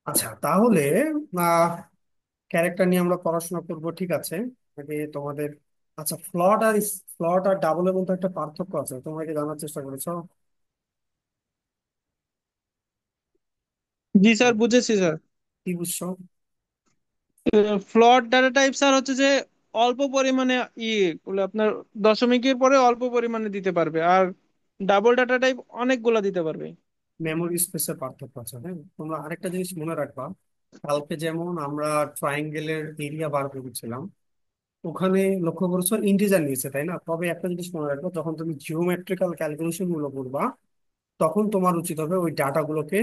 আচ্ছা, তাহলে আহ ক্যারেক্টার নিয়ে আমরা পড়াশোনা করব, ঠিক আছে। আগে তোমাদের, আচ্ছা, ফ্লট আর ডাবলের মধ্যে একটা পার্থক্য আছে, তোমরা কি জানার চেষ্টা করেছো? জি স্যার, বুঝেছি স্যার। কি বুঝছো? ফ্লট ডাটা টাইপ স্যার হচ্ছে যে অল্প পরিমাণে ই বলে আপনার দশমিকের পরে অল্প পরিমাণে দিতে পারবে, আর ডাবল ডাটা টাইপ অনেকগুলা দিতে পারবে। মেমোরি স্পেসের পার্থক্য আছে, হ্যাঁ। তোমরা আরেকটা জিনিস মনে রাখবা, কালকে যেমন আমরা ট্রায়াঙ্গেলের এরিয়া বার করেছিলাম, ওখানে লক্ষ্য করেছো ইন্টিজার নিয়েছে, তাই না? তবে একটা জিনিস মনে রাখবো, যখন তুমি জিওমেট্রিক্যাল ক্যালকুলেশন গুলো করবা, তখন তোমার উচিত হবে ওই ডাটাগুলোকে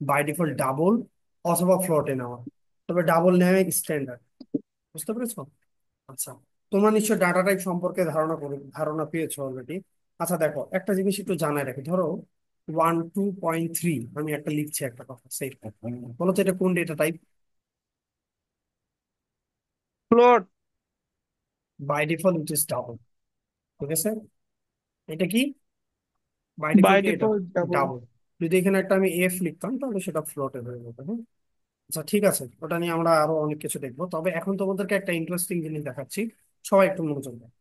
বাই ডিফল্ট ডাবল অথবা ফ্লোটে নেওয়া। তবে ডাবল নেওয়াই স্ট্যান্ডার্ড। বুঝতে পেরেছো? আচ্ছা, তোমরা নিশ্চয় ডাটা টাইপ সম্পর্কে ধারণা পেয়েছো অলরেডি। আচ্ছা দেখো, একটা জিনিস একটু জানাই রাখি। ধরো 12.3, আমি একটা লিখছি একটা কথা, সেই বলো তো এটা কোন data type? Float. By default it is double. ঠিক আছে, এটা কি বাই বাই ডিফল্ট কি এটা? Default double. ডাবল। যদি এখানে একটা আমি এফ লিখতাম তাহলে সেটা ফ্লোটে হয়ে যেত, হ্যাঁ। আচ্ছা ঠিক আছে, ওটা নিয়ে আমরা আরো অনেক কিছু দেখবো, তবে এখন তোমাদেরকে একটা ইন্টারেস্টিং জিনিস দেখাচ্ছি। সবাই একটু মনোযোগ দাও।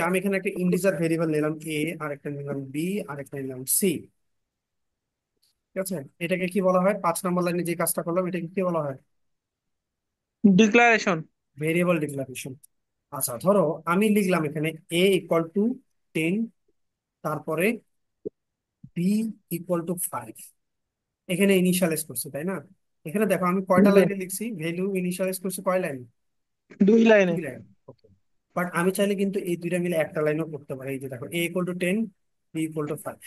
আমি এখানে একটা ইন্টিজার ভেরিয়েবল নিলাম এ, আর একটা নিলাম বি, আর একটা নিলাম সি। ঠিক আছে, এটাকে কি বলা হয়? 5 নম্বর লাইনে যে কাজটা করলাম এটাকে কি বলা হয়? ডিক্লারেশন। Variable declaration. আচ্ছা ধরো আমি লিখলাম এখানে a = 10, তারপরে b = 5। এখানে ইনিশিয়ালাইজ করছি, তাই না? এখানে দেখো আমি জি কয়টা স্যার। লাইনে লিখছি, ভ্যালু ইনিশিয়ালাইজ করছি কয় লাইন? 2 লাইনে। 2 লাইন। ওকে। বাট আমি চাইলে কিন্তু এই দুইটা মিলে একটা লাইনও করতে পারি। এই যে দেখো a = 10, b = 5,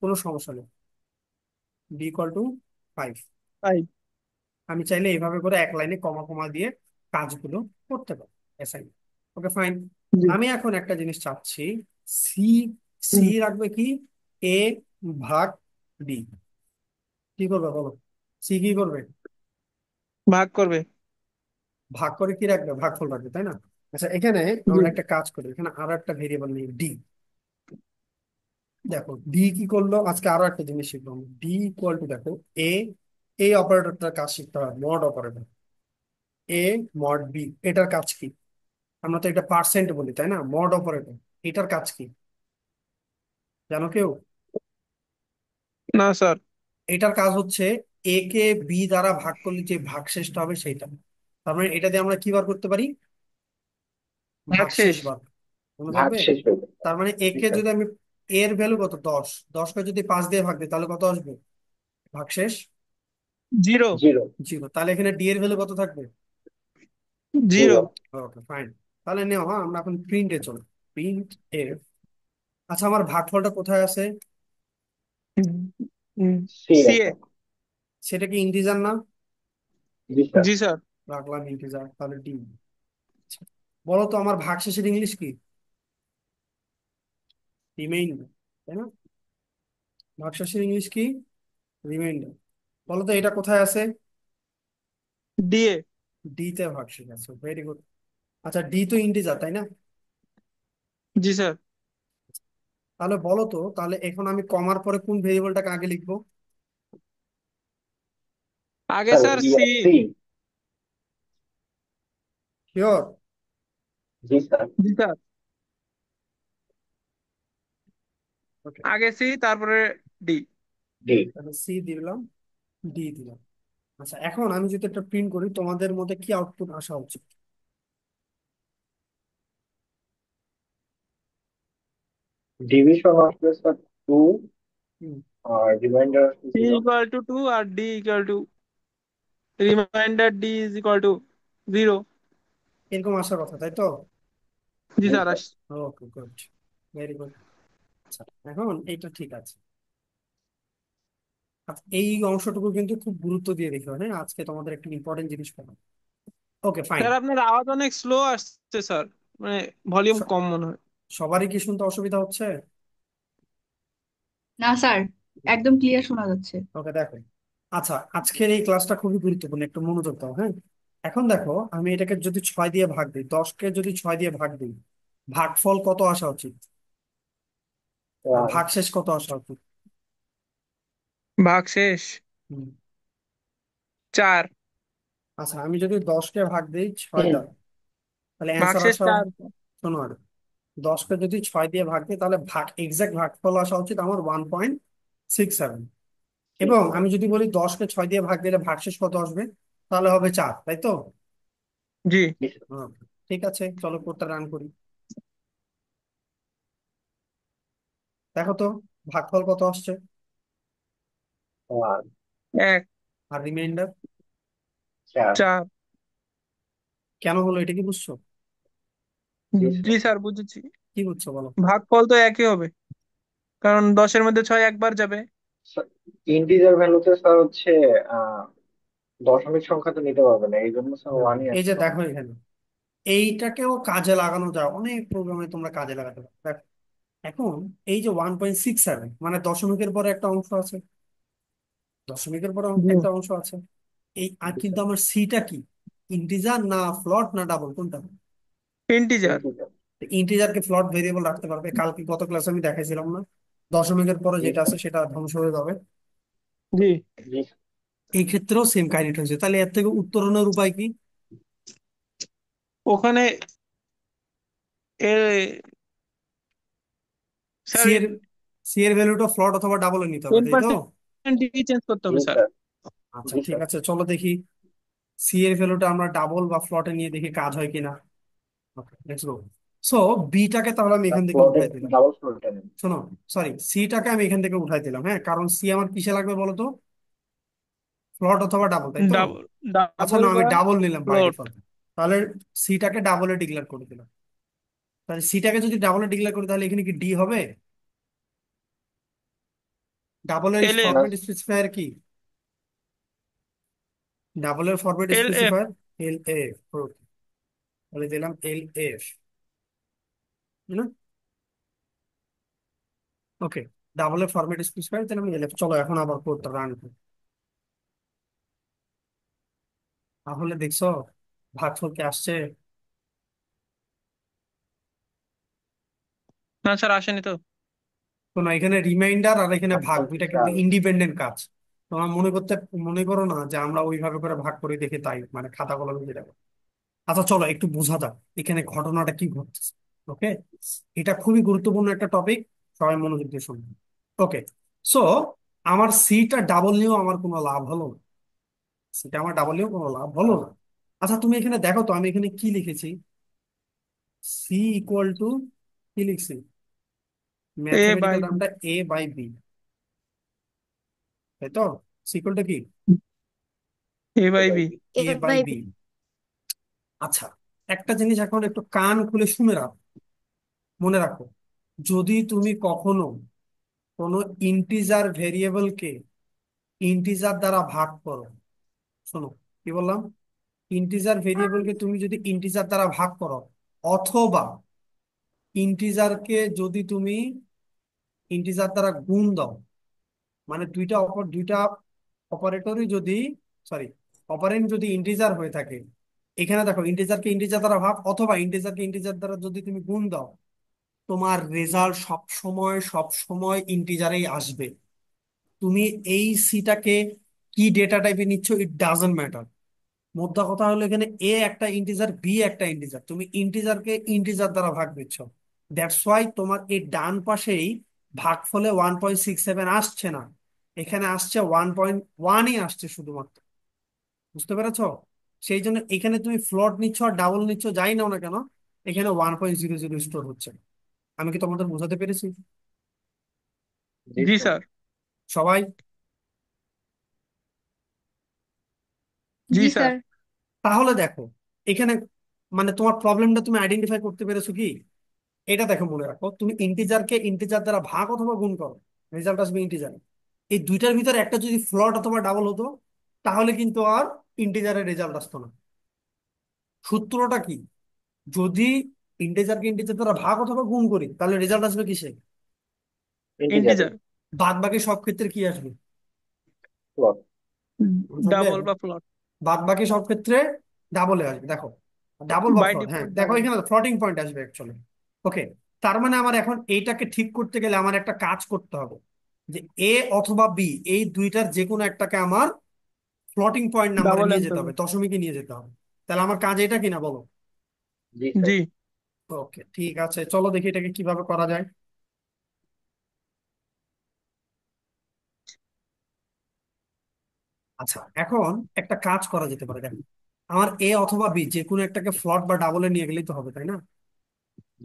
কোনো সমস্যা নেই। b = 5, তাই। আমি চাইলে এইভাবে করে এক লাইনে কমা কমা দিয়ে কাজগুলো করতে পারি, অ্যাসাইন। Okay fine. জি। আমি এখন একটা জিনিস চাচ্ছি, সি সি হুম, রাখবে কি? এ ভাগ বি। কি করবে বলো? সি কি করবে? ভাগ করবে। ভাগ করে কি রাখবে? ভাগফল রাখবে, তাই না? আচ্ছা, এখানে জি। আমরা একটা কাজ করি, এখানে আরো একটা ভেরিয়েবল নিই ডি। দেখো ডি কি করলো, আজকে আরো একটা জিনিস শিখবো। ডি দেখো এ, এই অপারেটরটার কাজ শিখতে হবে, mod operator. A mod B, এটার কাজ কি? আমরা তো এটা পার্সেন্ট বলি, তাই না? মড অপারেটর, এটার কাজ কি জানো কেউ? না স্যার। এটার কাজ হচ্ছে এ কে বি দ্বারা ভাগ করলে যে ভাগশেষটা হবে সেইটা। তার মানে এটা দিয়ে আমরা কি বার করতে পারি? ভাগ ভাগশেষ শেষ। বার। মনে থাকবে? তার মানে এ কে যদি আমি, এর ভ্যালু কত? 10। 10কে যদি 5 দিয়ে ভাগ দিই তাহলে কত আসবে ভাগশেষ? জিরো। 0। তাহলে এখানে ডি এর ভ্যালু কত থাকবে? জিরো। Okay fine. তাহলে নেও, হ্যাঁ, আমরা এখন প্রিন্টে চলো। Print F. আচ্ছা, আমার ভাগফলটা কোথায় আছে? সি এ। সেটা কি ইন্টিজার না? জি স্যার। রাখলাম ইন্টিজার, তাহলে ডি। বলো তো আমার ভাগশেষের ইংলিশ কি? রিমাইন্ডার, তাই না? ভাগশেষের ইংলিশ কি? রিমাইন্ডার। বলো তো এটা কোথায় আছে? D A. ডি তে ভাগশেষ আছে, ভেরি গুড। আচ্ছা, ডি তো ইন্টিজার, তাই না? জি স্যার। তাহলে বলো তো, তাহলে এখন আমি কমার পরে কোন ভেরিয়েবলটাকে আগে লিখবো? আগে স্যার সি। শিওর? জি স্যার। ওকে, আগে সি তারপরে ডি। তাহলে সি দিলাম, ডি দিলাম। আচ্ছা, এখন আমি যদি একটা প্রিন্ট করি, তোমাদের মধ্যে কি আউটপুট আসা উচিত? হুম, সি ইকুয়াল টু 2 আর D equal to remainder D is equal to 0। এরকম আসার কথা, তাই তো? জি sir. Okay good, very good. আচ্ছা, এখন এইটা ঠিক আছে। আচ্ছা, এই অংশটুকু কিন্তু খুব গুরুত্ব দিয়ে দেখো, হ্যাঁ, আজকে তোমাদের একটা ইম্পর্টেন্ট জিনিস পড়া। Okay fine. স্যার আপনার আওয়াজ অনেক স্লো আসছে স্যার, মানে ভলিউম কম মনে হয়। সবারই কি শুনতে অসুবিধা হচ্ছে? না স্যার, একদম ক্লিয়ার শোনা যাচ্ছে। ওকে দেখো, আচ্ছা, আজকের এই ক্লাসটা খুবই গুরুত্বপূর্ণ, একটু মনোযোগ দাও, হ্যাঁ। এখন দেখো, আমি এটাকে যদি 6 দিয়ে ভাগ দিই, 10কে যদি 6 দিয়ে ভাগ দিই, ভাগফল কত আসা উচিত? বা ভাগশেষ কত আসা উচিত? ভাগ শেষ। হুম, 4। আচ্ছা, আমি যদি 10কে ভাগ দিই 6 দ্বারা, তাহলে অ্যান্সার ভাগশেষ আসা, 4। শোনো আর, 10কে যদি 6 দিয়ে ভাগ দিই তাহলে এক্সাক্ট ভাগফল আসা উচিত আমার 1.67। এবং আমি যদি বলি 10কে 6 দিয়ে ভাগ দিলে ভাগশেষ কত আসবে, তাহলে হবে 4, তাই তো? জি। হ্যাঁ, ঠিক আছে, চলো কোডটা রান করি। দেখো তো ভাগফল কত আসছে, 1। আর রিমাইন্ডার 4। কেন হলো এটা কি বুঝছো? জি স্যার, বুঝেছি। কি বুঝছো বলো। ভাগফল তো একই হবে, কারণ 10-এর মধ্যে 6 একবার যাবে। ইন্টিজার ভ্যালুতে স্যার হচ্ছে আহ দশমিক সংখ্যা তো নিতে পারবে না, এই জন্য স্যার হ্যাঁ, ওয়ানই এই যে আসলো। দেখো এখানে এইটাকেও কাজে লাগানো যায়, অনেক প্রোগ্রামে তোমরা কাজে লাগাতে পারো। দেখো, এখন এই যে 1.67 মানে দশমিকের পরে একটা অংশ আছে, দশমিকের পরে জি। একটা অংশ আছে। এই আর কিন্তু আমার সিটা কি, ইন্টিজার না ফ্লট না ডাবল, কোনটা? ইন্টিজার। ইন্টিজার। ইন্টিজারকে ফ্লট ভেরিয়েবল রাখতে পারবে, কালকে গত ক্লাসে আমি দেখাইছিলাম না, দশমিকের পরে জি যেটা স্যার। আছে সেটা ধ্বংস হয়ে যাবে। জি। জি এই ক্ষেত্রেও সেম কাহিনীটা হয়েছে, তাহলে এর থেকে উত্তরণের উপায় কি? ওখানে এ সি স্যার এর সি এর ভ্যালুটা ফ্লট অথবা ডাবলে নিতে হবে, টেন তাই তো? পার্সেন্ট চেঞ্জ করতে জি হবে স্যার। স্যার। আচ্ছা জি ঠিক স্যার। আছে, চলো দেখি সি এর ভ্যালুটা আমরা ডাবল বা ফ্লটে নিয়ে দেখি কাজ হয় কিনা। Let's go. সো বিটাকে তাহলে আমি স্যার এখান থেকে ফ্লোটে, উঠাই দিলাম। ডাবল ফ্লোটে নেন। শোনো, সরি, সিটাকে আমি এখান থেকে উঠাই দিলাম, হ্যাঁ, কারণ সি আমার কিসে লাগবে বলো তো, ফ্লট অথবা ডাবল, তাই তো? ডাবল। আচ্ছা ডাবল না, আমি বা ডাবল নিলাম বাই ফ্লোট। ডিফল্ট। তাহলে সিটাকে ডাবলে ডিক্লেয়ার করে দিলাম। তাহলে সিটাকে যদি ডাবলে ডিক্লেয়ার করি তাহলে এখানে কি ডি হবে? ডাবলের এল এফ। না ফরম্যাট স্পেসিফায়ার কি? ডাবলের format L F. Specifier L F. তাহলে দিলাম এল এফ, না? ওকে, ডাবলের ফরম্যাট স্পেসিফায়ার দিলাম এল এফ। চলো এখন আবার কোডটা রান করি। তাহলে দেখছো ভাগফল কি আসছে? না স্যার, আসেনি তো। শোনো, এখানে রিমাইন্ডার আর এখানে ভাগ, ভাগফল দুইটা কিছু কিন্তু আসবে। ইন্ডিপেন্ডেন্ট কাজ। তোমরা মনে করো না যে আমরা ওইভাবে করে ভাগ করে দেখে তাই মানে খাতা কলমে যেটা করে। আচ্ছা চলো একটু বোঝা যাক এখানে ঘটনাটা কি ঘটছে। ওকে, এটা খুবই গুরুত্বপূর্ণ একটা টপিক, সবাই মনোযোগ দিয়ে শুনবে। ওকে, সো আমার সিটা ডাবল নিয়েও আমার কোনো লাভ হলো না, সিটা আমার ডাবল নিয়েও কোনো লাভ হলো না। আচ্ছা তুমি এখানে দেখো তো আমি এখানে কি লিখেছি, সি ইকুয়াল টু, কি লিখছি, এ বাই ম্যাথমেটিক্যাল বি। টার্মটা এ বাই বি, তাই তো? সি ইকুয়াল টু কি, এ বাই এবার B. A A by by B. B. আচ্ছা, একটা জিনিস এখন একটু কান খুলে শুনে রাখো, মনে রাখো, যদি তুমি কখনো কোনো ইন্টিজার ভেরিয়েবলকে ইন্টিজার দ্বারা ভাগ করো, শোনো কি বললাম, ইন্টিজার ভেরিয়েবলকে তুমি যদি ইন্টিজার দ্বারা ভাগ করো, অথবা ইন্টিজারকে যদি তুমি ইন্টিজার দ্বারা গুণ দাও, মানে দুইটা অপারেটরই যদি, সরি, অপারেন্ড যদি ইন্টিজার হয়ে থাকে, এখানে দেখো ইন্টিজারকে ইন্টিজার দ্বারা ভাগ অথবা ইন্টিজারকে ইন্টিজার দ্বারা যদি তুমি গুণ দাও, তোমার রেজাল্ট সব সময় ইন্টিজারেই আসবে। তুমি এই সিটাকে কি ডেটা টাইপে নিচ্ছ ইট ডাজন্ট ম্যাটার। মোদ্দা কথা হলো এখানে এ একটা ইন্টিজার, বি একটা ইন্টিজার, তুমি ইন্টিজারকে ইন্টিজার দ্বারা ভাগ দিচ্ছ। দ্যাটস ওয়াই তোমার এই ডান পাশেই ভাগফলে 1.67 আসছে না, এখানে আসছে 1.1ই আসছে শুধুমাত্র। বুঝতে পেরেছো? সেই জন্য এখানে তুমি ফ্লোট নিচ্ছ আর ডাবল নিচ্ছ, যাই নাও না কেন, এখানে 1.00 স্টোর হচ্ছে। আমি কি তোমাদের বোঝাতে পেরেছি? জি জি স্যার। স্যার। সবাই? জি জি স্যার। স্যার। তাহলে দেখো এখানে মানে তোমার প্রবলেমটা তুমি আইডেন্টিফাই করতে পেরেছো কি? এটা দেখো, মনে রাখো, তুমি ইন্টিজারকে ইন্টিজার দ্বারা ভাগ অথবা গুণ করো, রেজাল্ট আসবে ইন্টিজার। এই দুইটার ভিতরে একটা যদি ফ্লট অথবা ডাবল হতো, তাহলে কিন্তু আর ইন্টিজারের রেজাল্ট আসতো না। সূত্রটা কি, যদি ইন্টিজারকে ইন্টিজার দ্বারা ভাগ অথবা গুণ করি তাহলে রেজাল্ট আসবে কিসে? ইন্টিজারে। ইন্টিজার। বাদ বাকি সব ক্ষেত্রে কি আসবে? ফ্লোট। আসবে, ডাবল বা ফ্লোট। বাদ বাকি সব ক্ষেত্রে ডাবলে আসবে। দেখো, ডাবল বা বাই ফ্লট, হ্যাঁ ডিফল্ট দেখো ডাবল। এখানে ফ্লটিং পয়েন্ট আসবে অ্যাকচুয়ালি। ওকে, তার মানে আমার এখন এইটাকে ঠিক করতে গেলে আমার একটা কাজ করতে হবে, যে এ অথবা বি এই দুইটার যে কোনো একটাকে আমার ফ্লোটিং পয়েন্ট নাম্বারে ডাবল নিয়ে যেতে এন্ট্রপি। হবে, দশমিকে নিয়ে যেতে হবে। তাহলে আমার কাজ এটা কিনা বলো? জি স্যার। জি ওকে, ঠিক আছে, চলো দেখি এটাকে কিভাবে করা যায়। আচ্ছা, এখন একটা কাজ করা যেতে পারে, দেখো আমার এ অথবা বি যে কোনো একটাকে ফ্লট বা ডাবলে নিয়ে গেলেই তো হবে, তাই না?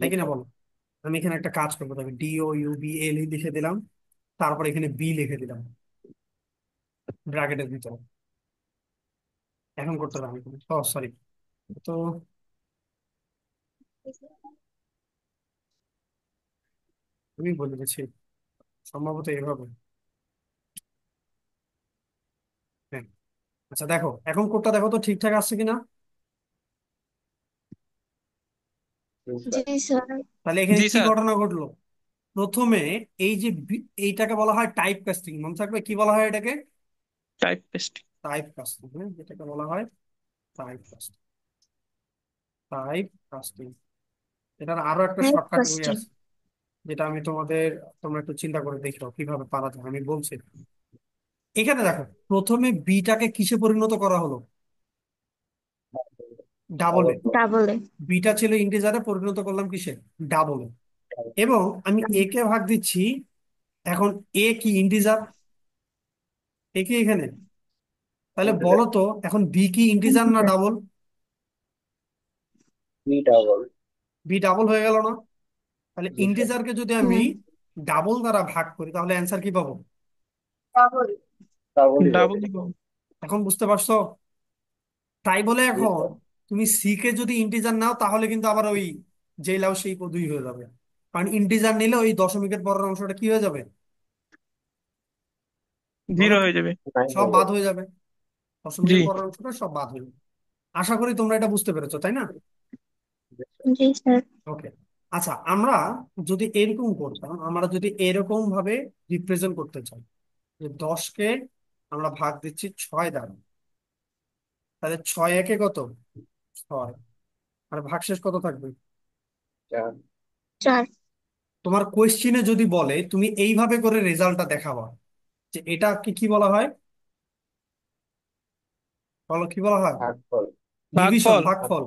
জি তাই কিনা স্যার। বলো? আমি এখানে একটা কাজ করবো, দেখো D O U B L লিখে দিলাম, তারপর এখানে বি লিখে দিলাম ব্র্যাকেটের ভিতরে। এখন করতে হবে, ও সরি, তো আমি বলে দিচ্ছি সম্ভবত এভাবে। হ্যাঁ, আচ্ছা দেখো এখন কোডটা দেখো তো ঠিকঠাক আসছে কিনা। জি জি স্যার। স্যার। তাহলে এখানে জি কি স্যার। ঘটনা ঘটলো? প্রথমে এই যে এইটাকে বলা হয় টাইপ কাস্টিং, মনে থাকবে কি বলা হয় এটাকে? Type paste. টাইপ কাস্টিং, হ্যাঁ, যেটাকে বলা হয় টাইপ কাস্টিং। টাইপ কাস্টিং, এটার আরো একটা টাইপ শর্টকাট ওয়ে কাস্টিং। আছে, যেটা আমি তোমাদের, তোমরা একটু চিন্তা করে দেখো কিভাবে পারা যায়, আমি বলছি। এখানে দেখো প্রথমে বিটাকে কিসে পরিণত করা হলো? ডাবলে। Double float. ডাবলে। বিটা ছিল ইন্টিজারে, পরিণত করলাম কিসে? ডাবলে। এবং আমি এ কে ভাগ দিচ্ছি, এখন এ কি ইন্টিজার? এ কি এখানে? তাহলে ইন্টিজার। বলো তো এখন বি কি ইন্টিজার না double? B double. B double হয়ে গেল না? তাহলে জি স্যার। ইন্টিজারকে যদি আমি হুম। ডাবল দ্বারা ভাগ করি তাহলে অ্যান্সার কি পাবো? ডাবল। ডাবলই হবে। ডাবলই পাবো। এখন বুঝতে পারছো? তাই বলে জি এখন স্যার। তুমি সি কে যদি ইন্টিজার নাও তাহলে কিন্তু আবার ওই যে লাও সেই পদই হয়ে যাবে। কারণ ইন্টিজার নিলে ওই দশমিকের পরের অংশটা কি হয়ে যাবে বলো জিরো তো? হয়ে যাবে। নাইন সব হয়ে বাদ যাবে। হয়ে যাবে, জি দশমিকের পরের অংশটা সব বাদ হয়ে যাবে। আশা করি তোমরা এটা বুঝতে পেরেছো, তাই না? জি স্যার। জি স্যার। ওকে। আচ্ছা, আমরা যদি এরকম করতাম, আমরা যদি এরকম ভাবে রিপ্রেজেন্ট করতে চাই যে 10কে আমরা ভাগ দিচ্ছি 6 দ্বারা, তাহলে 6 একে কত? 6। আর ভাগশেষ কত থাকবে? চার। 4। তোমার কোয়েশ্চিনে যদি বলে তুমি এইভাবে করে রেজাল্টটা দেখাবা, যে এটা কি কি বলা হয়, বলো কি বলা হয়? ভাগফল। ডিভিশন, ভাগফল। ভাগফল,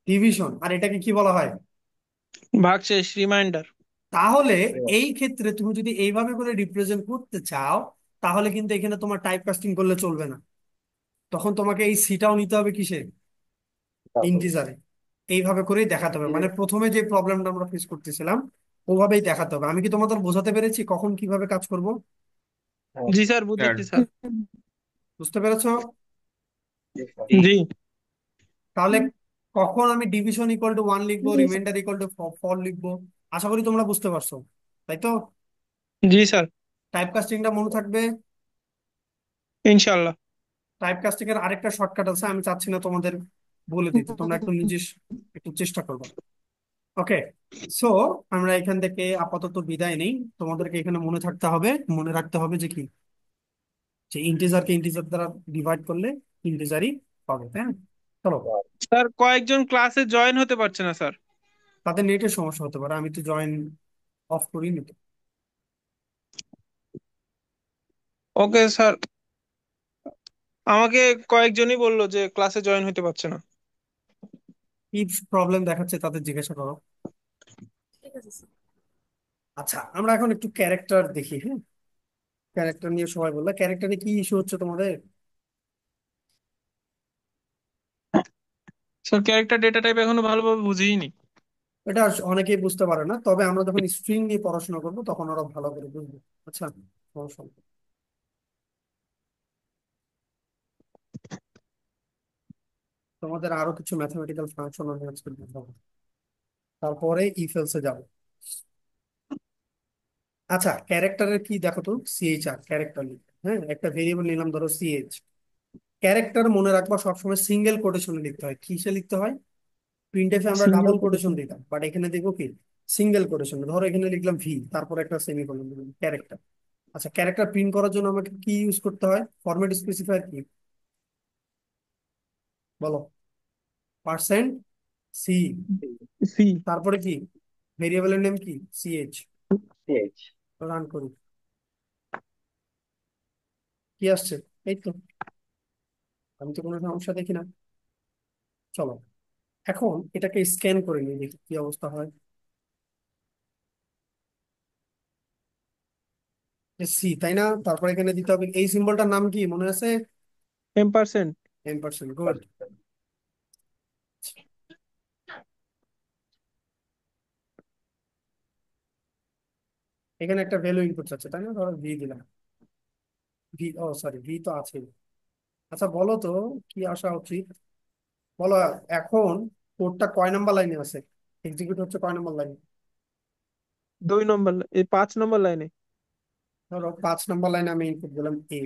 ডিভিশন। আর এটাকে কি বলা হয়? ভাগশেষ, রিমাইন্ডার। তাহলে এই ক্ষেত্রে তুমি যদি এইভাবে করে রিপ্রেজেন্ট করতে চাও, তাহলে কিন্তু এখানে তোমার টাইপ কাস্টিং করলে চলবে না। তখন তোমাকে এই সিটাও নিতে হবে কিসে? ডাবল। ইন্টিজারে। এইভাবে করেই দেখাতে হবে, মানে প্রথমে যে প্রবলেমটা আমরা ফেস করতেছিলাম ওভাবেই দেখাতে হবে। আমি কি তোমাদের বোঝাতে পেরেছি কখন কিভাবে কাজ করব? হ্যাঁ। জি স্যার, বুঝেছি স্যার। বুঝতে পেরেছো? জি স্যার। জি। জি। তাহলে কখন আমি ডিভিশন ইকুয়াল টু 1 লিখবো, জি স্যার। রিমাইন্ডার ইকুয়াল টু 4 লিখবো, আশা করি তোমরা বুঝতে পারছো, তাই তো? জি স্যার। টাইপ কাস্টিংটা মনে থাকবে। ইনশাল্লাহ। টাইপ কাস্টিং এর আরেকটা শর্টকাট আছে, আমি চাচ্ছি না তোমাদের বলে দিতে, তোমরা একটু নিজে একটু চেষ্টা করবে। ওকে, সো আমরা এখান থেকে আপাতত বিদায় নেই। তোমাদেরকে এখানে মনে থাকতে হবে, মনে রাখতে হবে যে কি, যে ইন্টিজারকে ইন্টিজার দ্বারা ডিভাইড করলে ইন্টিজারই পাবে, তাই না? চলো। স্যার, কয়েকজন ক্লাসে জয়েন হতে পারছে না স্যার। তাদের নেটের সমস্যা হতে পারে, আমি তো জয়েন অফ করিনি তো। Okay sir. আমাকে কয়েকজনই বললো যে ক্লাসে জয়েন হতে পারছে না। কি প্রবলেম দেখাচ্ছে তাদের জিজ্ঞাসা করো। আচ্ছা, আমরা এখন একটু ক্যারেক্টার দেখি, হ্যাঁ। ক্যারেক্টার নিয়ে সবাই বললো, ক্যারেক্টারে কি ইস্যু হচ্ছে তোমাদের? স্যার, ক্যারেক্টার ডেটা টাইপ এখনো ভালোভাবে বুঝিনি। এটা অনেকেই বুঝতে পারে না, তবে আমরা যখন স্ট্রিং নিয়ে পড়াশোনা করবো তখন ওরা ভালো করে বুঝবে। আচ্ছা, সমস্যা নেই। তোমাদের আরো কিছু ম্যাথমেটিক্যাল ফাংশন আমি আজকে দেখাবো, তারপরে ইফ এলসে যাবো। আচ্ছা, ক্যারেক্টারের কি দেখো তো, সিএইচ আর ক্যারেক্টার লিখে, হ্যাঁ, একটা ভেরিয়েবল নিলাম ধরো সিএইচ। ক্যারেক্টার মনে রাখবা সবসময় সিঙ্গেল কোটেশনে লিখতে হয়। কিসে লিখতে হয়? প্রিন্টএফে আমরা সিঙ্গেল ডাবল কোটেশন কোটেশন। দিতাম, বাট এখানে দেখবো কি, সিঙ্গেল কোটেশন। ধরো এখানে লিখলাম ভি, তারপর একটা সেমিকোলন দিলাম, ক্যারেক্টার। আচ্ছা, ক্যারেক্টার প্রিন্ট করার জন্য আমাকে কি ইউজ করতে হয়? ফরম্যাট স্পেসিফায়ার কি বলো? Percent C, C. তারপরে কি, ভেরিয়েবলের নেম কি, সিএইচ। সিএইচ। রান করি, কি আসছে? এই তো। আমি তো কোনো সমস্যা দেখি না। চলো এখন এটাকে স্ক্যান করে নিই, দেখি কি অবস্থা হয়। সি তাই না? তারপর এখানে দিতে হবে, এই সিম্বলটার নাম কি মনে আছে? এম%। 10%, গুড। এখানে একটা ভ্যালু ইনপুট চাচ্ছে তাই না, ধরো ভি দিলাম। ভি, ও সরি, ভি তো আছে। আচ্ছা বলো তো কি আসা উচিত, বলো। এখন কোডটা কয় নাম্বার লাইনে আছে, এক্সিকিউট হচ্ছে কয় নাম্বার লাইনে? 2 নম্বর, এই 5 নম্বর লাইনে। ধরো 5 নাম্বার লাইনে আমি ইনপুট দিলাম এ।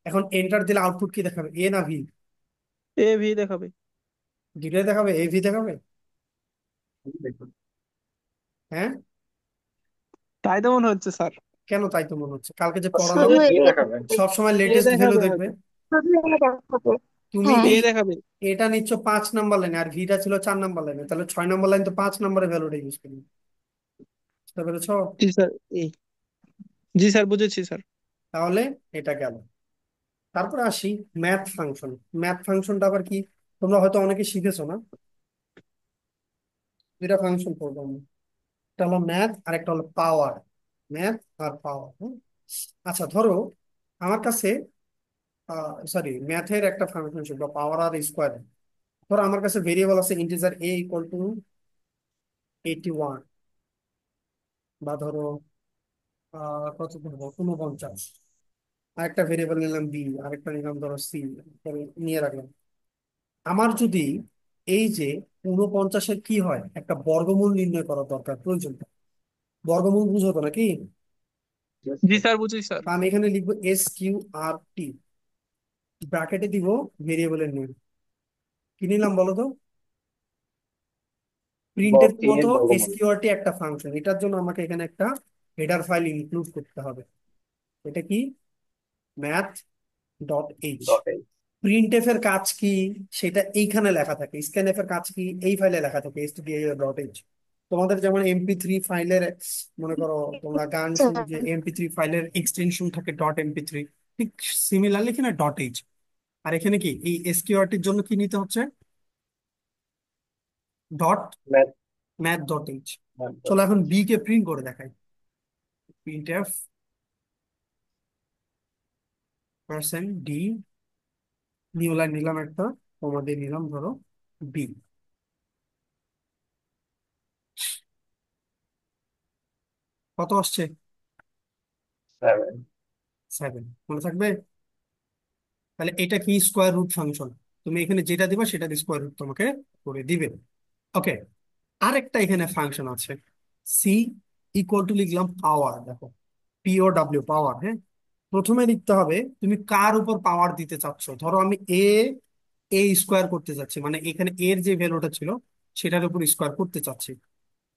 এখন এন্টার দিলে আউটপুট কি দেখাবে, এ না ভি? এ ভি দেখাবে। দুটাই দেখাবে, এ ভি দেখাবে। দেখুন, হ্যাঁ, তাই তো মনে হচ্ছে স্যার। কেন তাই তো মনে হচ্ছে? কালকে যে পড়ালাম, শুধু কি এ দেখাবে? সবসময় এ লেটেস্ট ভ্যালু দেখাবে দেখবে। হয়তো। শুধু এ দেখাবে। তুমি হ্যাঁ, এ এই দেখাবে। এটা নিচ্ছ 5 নাম্বার লাইনে, আর ভিটা ছিল 4 নাম্বার লাইনে, তাহলে 6 নাম্বার লাইন তো 5 নাম্বারের ভ্যালুটা ইউজ করবে। বুঝতে পেরেছো? জি স্যার। এই, জি স্যার, বুঝেছি স্যার। তাহলে এটা গেল। তারপরে আসি ম্যাথ ফাংশন। ম্যাথ ফাংশনটা আবার কি? তোমরা হয়তো অনেকে শিখেছো না, দুটা ফাংশন পড়বো আমরা। একটা হলো ম্যাথ আর একটা হলো পাওয়ার। ম্যাথ আর পাওয়ার। আচ্ছা ধরো আমার কাছে, সরি, ম্যাথের একটা ফাংশন ছিল পাওয়ার আর স্কোয়ার। ধরো আমার কাছে ভেরিয়েবল আছে ইন্টিজার এ ইকুয়াল টু 81, বা ধরো কত ধরবো 49। আরেকটা ভেরিয়েবল নিলাম বি, আরেকটা নিলাম ধরো সি, নিয়ে রাখলাম। আমার যদি এই যে 49-এর কি হয়, একটা বর্গমূল নির্ণয় করা দরকার, প্রয়োজন। বর্গমূল বুঝো তো নাকি? জি স্যার, বুঝেছি স্যার। তা আমি এখানে লিখবো SQRT, ব্র্যাকেটে দিব ভেরিয়েবলের নেম। কি নিলাম বলো তো? প্রিন্টের এ এর মতো বর্গমূল। SQRT একটা ফাংশন, এটার জন্য আমাকে এখানে একটা হেডার ফাইল ইনক্লুড করতে হবে। এটা কি? math.h। ডট এই। প্রিন্টএফ এর কাজ কি সেটা এইখানে লেখা থাকে, স্ক্যানএফ এর কাজ কি এই ফাইলে লেখা থাকে, stdio.h। তোমাদের যেমন MP3 ফাইলের, মনে করো তোমরা গান শুনলে যে MP3 ফাইলের এক্সটেনশন থাকে .mp3, ঠিক সিমিলারলি এখানে .h। আর এখানে কি এই এসকিউআরটির জন্য কি নিতে হচ্ছে? Dot math. ম্যাথ.h। ম্যাথ। চলো এখন বি কে প্রিন্ট করে দেখাই। Printf percent D, new line নিলাম একটা, কমা দিয়ে নিলাম ধরো বি। কত আসছে? 7। 7, মনে থাকবে? তাহলে এটা কি স্কোয়ার রুট ফাংশন, তুমি এখানে যেটা দিবা সেটা স্কোয়ার রুট তোমাকে করে দিবে। ওকে, আরেকটা এখানে ফাংশন আছে, সি ইকুয়াল টু লিখলাম পাওয়ার। দেখো POW, পাওয়ার। হ্যাঁ, প্রথমে লিখতে হবে তুমি কার উপর পাওয়ার দিতে চাচ্ছ। ধরো আমি এ স্কোয়ার করতে চাচ্ছি, মানে এখানে এর যে ভ্যালুটা ছিল সেটার উপর স্কোয়ার করতে চাচ্ছি,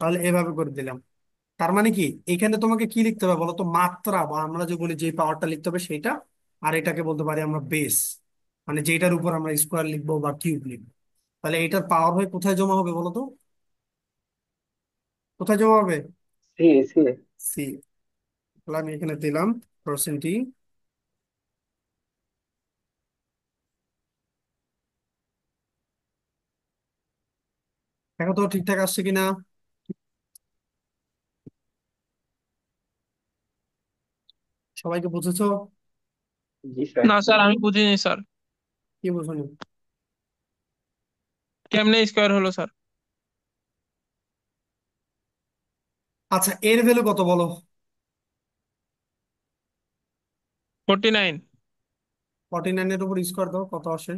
তাহলে এভাবে করে দিলাম। তার মানে কি এখানে তোমাকে কি লিখতে হবে বলো তো? মাত্রা, বা আমরা যে বলি যে পাওয়ারটা লিখতে হবে সেটা। আর এটাকে বলতে পারি আমরা বেস, মানে যেটার উপর আমরা স্কোয়ার লিখবো বা কিউব লিখবো। তাহলে এটার পাওয়ার হয়ে কোথায় জমা হবে বলো তো? কোথায় জমা হবে? C C. সি। তাহলে আমি এখানে দিলাম পার্সেন্টি। দেখো তো ঠিকঠাক আসছে কিনা, সবাইকে বুঝেছো? জি স্যার। না স্যার, আমি বুঝিনি স্যার। কি বুঝোনি? কেমনে স্কোয়ার হলো স্যার? আচ্ছা এর ভ্যালু কত বলো? 49। 49-এর উপর স্কোয়ার দাও, কত আসে?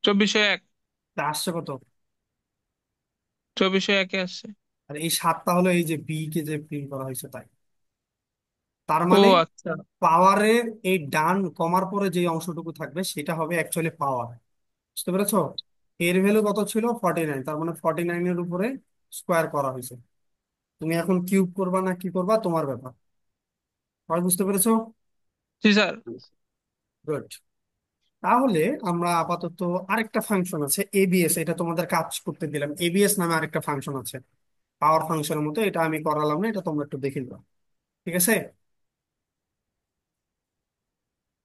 2401। তা আসছে কত? 2401 আসছে। আর এই 7টা হলো এই যে বি কে যে প্রিন্ট করা হয়েছে তাই। তার ও মানে আচ্ছা। পাওয়ারের এই ডান কমার পরে যে অংশটুকু থাকবে সেটা হবে অ্যাকচুয়ালি পাওয়ার। বুঝতে পেরেছো? এর ভ্যালু কত ছিল? 49, তার মানে 49-এর উপরে স্কোয়ার করা হয়েছে। তুমি এখন কিউব করবা না কি করবা তোমার ব্যাপার। সবাই বুঝতে পেরেছো? জি স্যার। গুড। তাহলে আমরা আপাতত আরেকটা ফাংশন আছে এবিএস, এটা তোমাদের কাজ করতে দিলাম। এবিএস নামে আরেকটা ফাংশন আছে, পাওয়ার ফাংশনের মতো, এটা আমি করালাম না, এটা তোমরা একটু দেখে নিবা। ঠিক আছে?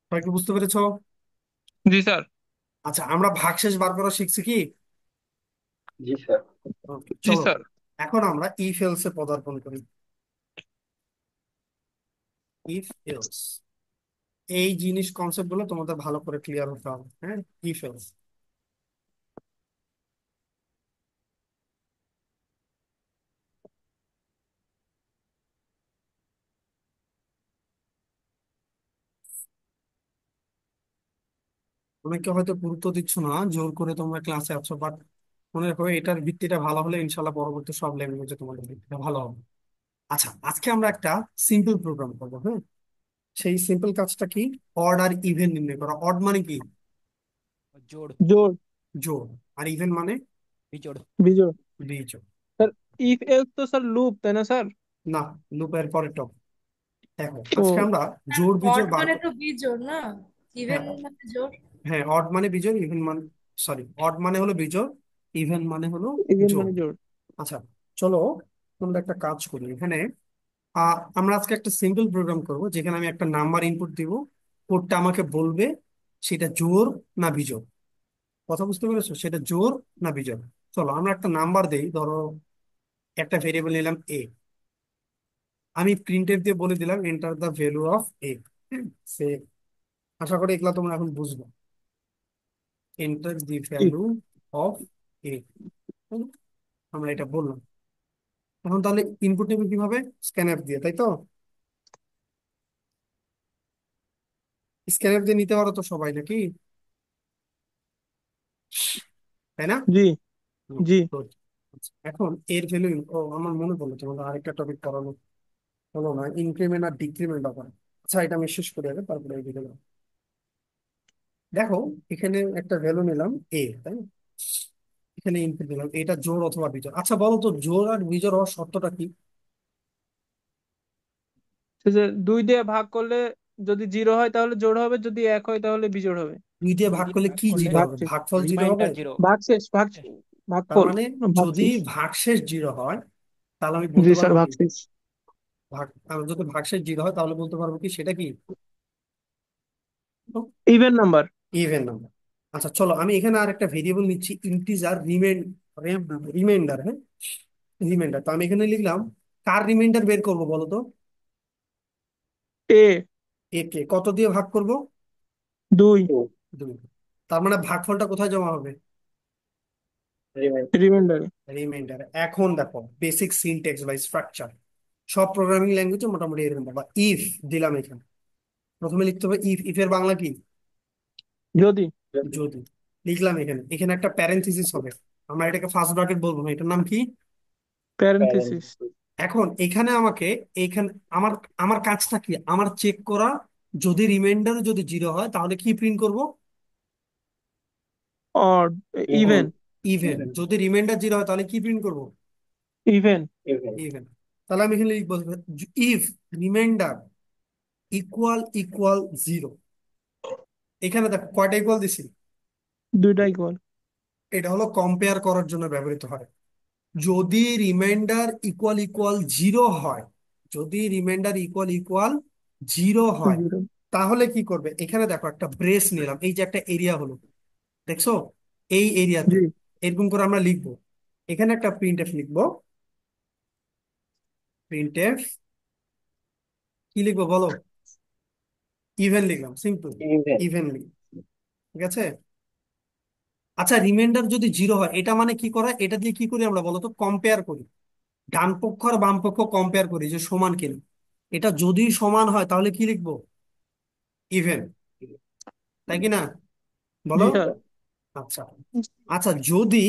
সবাই কি বুঝতে পেরেছো? জি স্যার। আচ্ছা, আমরা ভাগশেষ বার করা শিখছি কি? জি স্যার। Okay, জি চলো স্যার। এখন আমরা ইফ এলস এ পদার্পণ করি। ইফ এলস, এই জিনিস কনসেপ্ট গুলো তোমাদের ভালো করে ক্লিয়ার হতে হবে, হ্যাঁ। ইফ এলস, অনেকে হয়তো গুরুত্ব দিচ্ছ না, জোর করে তোমরা ক্লাসে আছো, বাট মনে রাখো এটার ভিত্তিটা ভালো হলে ইনশাল্লাহ পরবর্তী সব ল্যাঙ্গুয়েজে তোমাদের ভিত্তিটা ভালো হবে। আচ্ছা, আজকে আমরা একটা সিম্পল প্রোগ্রাম করবো, হ্যাঁ। সেই সিম্পল কাজটা কি? অড আর ইভেন নির্ণয় করা। অড মানে কি? জোড়। জোড়। জোড়। আর ইভেন মানে বিজোড়। বিজোড়। বিজোড়। স্যার, ইফ এলস তো স্যার লুপ, তাই না স্যার? না, লুপের পরের টপিক। দেখো আজকে ও। আমরা জোড় অড বিজোড় বার মানে তো বিজোড় না, হ্যাঁ, ইভেন মানে জোড়। হ্যাঁ, অড মানে বিজোড়, ইভেন মানে, সরি, অড মানে হলো বিজোড়, ইভেন মানে হলো ইভেন জোড়। মানে জোড়। আচ্ছা, চলো আমরা একটা কাজ করি এখানে। আমরা আজকে একটা সিম্পল প্রোগ্রাম করব যেখানে আমি একটা নাম্বার ইনপুট দিব, কোডটা আমাকে বলবে সেটা জোড় না বিজোড়। কথা বুঝতে পেরেছো? সেটা জোড় না বিজোড়। চলো আমরা একটা নাম্বার দেই, ধরো একটা ভেরিয়েবল নিলাম এ। আমি প্রিন্টএফ দিয়ে বলে দিলাম enter the value of A. সে, আশা করি এগুলা তোমরা এখন বুঝবে। Enter the if. Value of A, আমরা এটা বললাম। এখন তাহলে ইনপুট নেবে কিভাবে? স্ক্যানএফ দিয়ে, তাই তো? স্ক্যানএফ দিয়ে নিতে পারো তো সবাই নাকি, তাই না? জি। হুম, জি good. আচ্ছা, এখন এর ভ্যালু, ও আমার মনে পড়লো তোমাদের আরেকটা টপিক করানো হলো না, ইনক্রিমেন্ট আর ডিক্রিমেন্ট ব্যাপার। আচ্ছা, এটা আমি শেষ করে আগে তারপরে এই ভিডিও। দেখো, এখানে একটা ভ্যালু নিলাম এ, তাই না? এখানে ইনপুট দিলাম এটা জোড় অথবা বিজোড়। আচ্ছা বলো তো, জোড় আর বিজোড় হওয়ার শর্তটা কি? সে যে 2 দিয়ে ভাগ করলে যদি 0 হয় তাহলে জোড় হবে, যদি 1 হয় তাহলে বিজোড় হবে। দুই দিয়ে দুই ভাগ দিয়ে করলে ভাগ কি করলে জিরো হবে? ভাগশেষ। ভাগফল জিরো হবে। Reminder zero. ভাগশেষ তার ভাগফল। মানে যদি ভাগশেষ। ভাগশেষ জিরো হয় তাহলে আমি জি বলতে স্যার, পারবো কি? ভাগশেষ। যদি ভাগশেষ জিরো হয় তাহলে বলতে পারবো কি সেটা কি? Even number. Even number. আচ্ছা চলো, আমি এখানে আর একটা ভেরিয়েবল নিচ্ছি, ইন্টিজার রিমাইন্ডার, হ্যাঁ। রিমাইন্ডার, তো আমি এখানে লিখলাম কার রিমাইন্ডার বের করবো বলো তো? এ। এ কে কত দিয়ে ভাগ করব? 2। দুই। তার মানে ভাগফলটা কোথায় জমা হবে? রিমাইন্ডারে। রিমাইন্ডার। এখন দেখো বেসিক সিনট্যাক্স বাই স্ট্রাকচার, সব প্রোগ্রামিং ল্যাঙ্গুয়েজে মোটামুটি এরকম পাবা। ইফ দিলাম এখানে, প্রথমে লিখতে হবে ইফ। ইফ এর বাংলা কি? যদি। যদি। লিখলাম এখানে, এখানে একটা প্যারেন্থেসিস হবে, আমরা এটাকে ফার্স্ট ব্র্যাকেট বলবো না, এটার নাম কি? প্যারেনথেসিস। এখন এখানে আমাকে, এইখানে আমার আমার কাজটা কি? আমার চেক করা, যদি রিমাইন্ডার যদি জিরো হয় তাহলে কি প্রিন্ট করব? অড। ইভেন। ইভেন। যদি রিমাইন্ডার জিরো হয় তাহলে কি প্রিন্ট করব? ইভেন। ইভেন। তাহলে আমি এখানে লিখবো ইফ রিমাইন্ডার ইকুয়াল জিরো। এখানে দেখো কয়টা ইকুয়াল দিছি? দুইটাই ইকুয়াল। এটা হলো কম্পেয়ার করার জন্য ব্যবহৃত হয়। যদি রিমাইন্ডার ইকুয়াল জিরো হয়, যদি রিমাইন্ডার ইকুয়াল জিরো হয়, 0। তাহলে কি করবে? এখানে দেখো একটা ব্রেস নিলাম, এই যে একটা এরিয়া হলো, দেখছো? এই এরিয়াতে জি। এরকম করে আমরা লিখবো, এখানে একটা প্রিন্টএফ লিখবো। প্রিন্টএফ কি লিখবো বলো? ইভেন লিখলাম, সিম্পল। ইভেন লিখলাম, ঠিক আছে। আচ্ছা, রিমাইন্ডার যদি জিরো হয় এটা মানে কি করা? এটা দিয়ে কি করি আমরা বলো তো? কম্পেয়ার করি, ডান পক্ষ আর বাম পক্ষ কম্পেয়ার করি যে সমান কিনা। এটা যদি সমান হয় তাহলে কি লিখবো? ইভেন, তাই কি না? বলো। জি স্যার। আচ্ছা। আচ্ছা যদি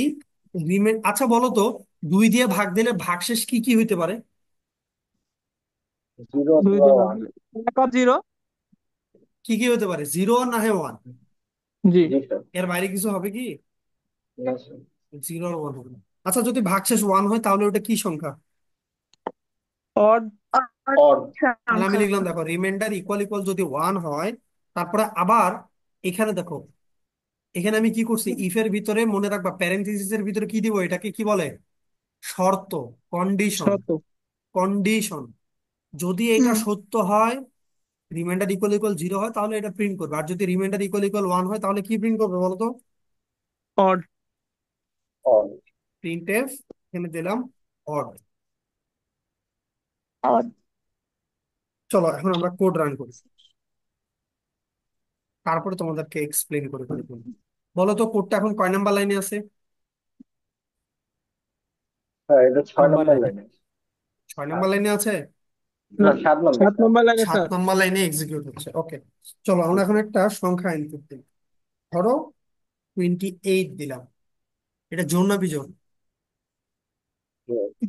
আচ্ছা বলো তো, দুই দিয়ে ভাগ দিলে ভাগশেষ কি কি হইতে পারে? জিরো 2 অথবা দিয়ে ভাগ ওয়ান। দিলে 1 আর 0। কি কি হতে পারে? জিরো না হয় ওয়ান? জি। জি স্যার। এর বাইরে কিছু হবে কি? না স্যার। জিরো আর ওয়ান হবে না। আচ্ছা, যদি ভাগশেষ ওয়ান হয় তাহলে ওটা কি সংখ্যা? অড। অড। তাহলে আমি সংখ্যা। লিখলাম, দেখো রিমাইন্ডার ইকুয়াল যদি ওয়ান হয়, তারপরে আবার এখানে দেখো, এখানে আমি কি করছি? ইফের ভিতরে মনে রাখবা, প্যারেন্থেসিস এর ভিতরে কি দিব? এটাকে কি বলে? শর্ত, কন্ডিশন। শত। কন্ডিশন, যদি এটা হুম। সত্য হয় রিমাইন্ডার ইকুয়াল ইকুয়াল 0 হয় তাহলে এটা প্রিন্ট করবে, আর যদি রিমাইন্ডার ইকুয়াল ইকুয়াল 1 হয় তাহলে কি প্রিন্ট করবে বলো তো? অড। অড। প্রিন্ট এফ, এখানে দিলাম অড। odd, চলো এখন আমরা কোড রান করি, তারপরে তোমাদেরকে এক্সপ্লেন করে করে বলবো। বলো তো কোডটা এখন কয় নাম্বার লাইনে আছে? হ্যাঁ, এটা 6 নাম্বার নম্বর লাইনে। লাইনে। 6 নাম্বার লাইনে আছে। না, না, 7 নম্বর 7 নম্বর লাইনে 7 স্যার। নাম্বার লাইনে এক্সিকিউট হচ্ছে। ওকে, চলো আমরা এখন একটা সংখ্যা ইনপুট দিই। ধরো 28 দিলাম। এটা জোর না বিজোড়?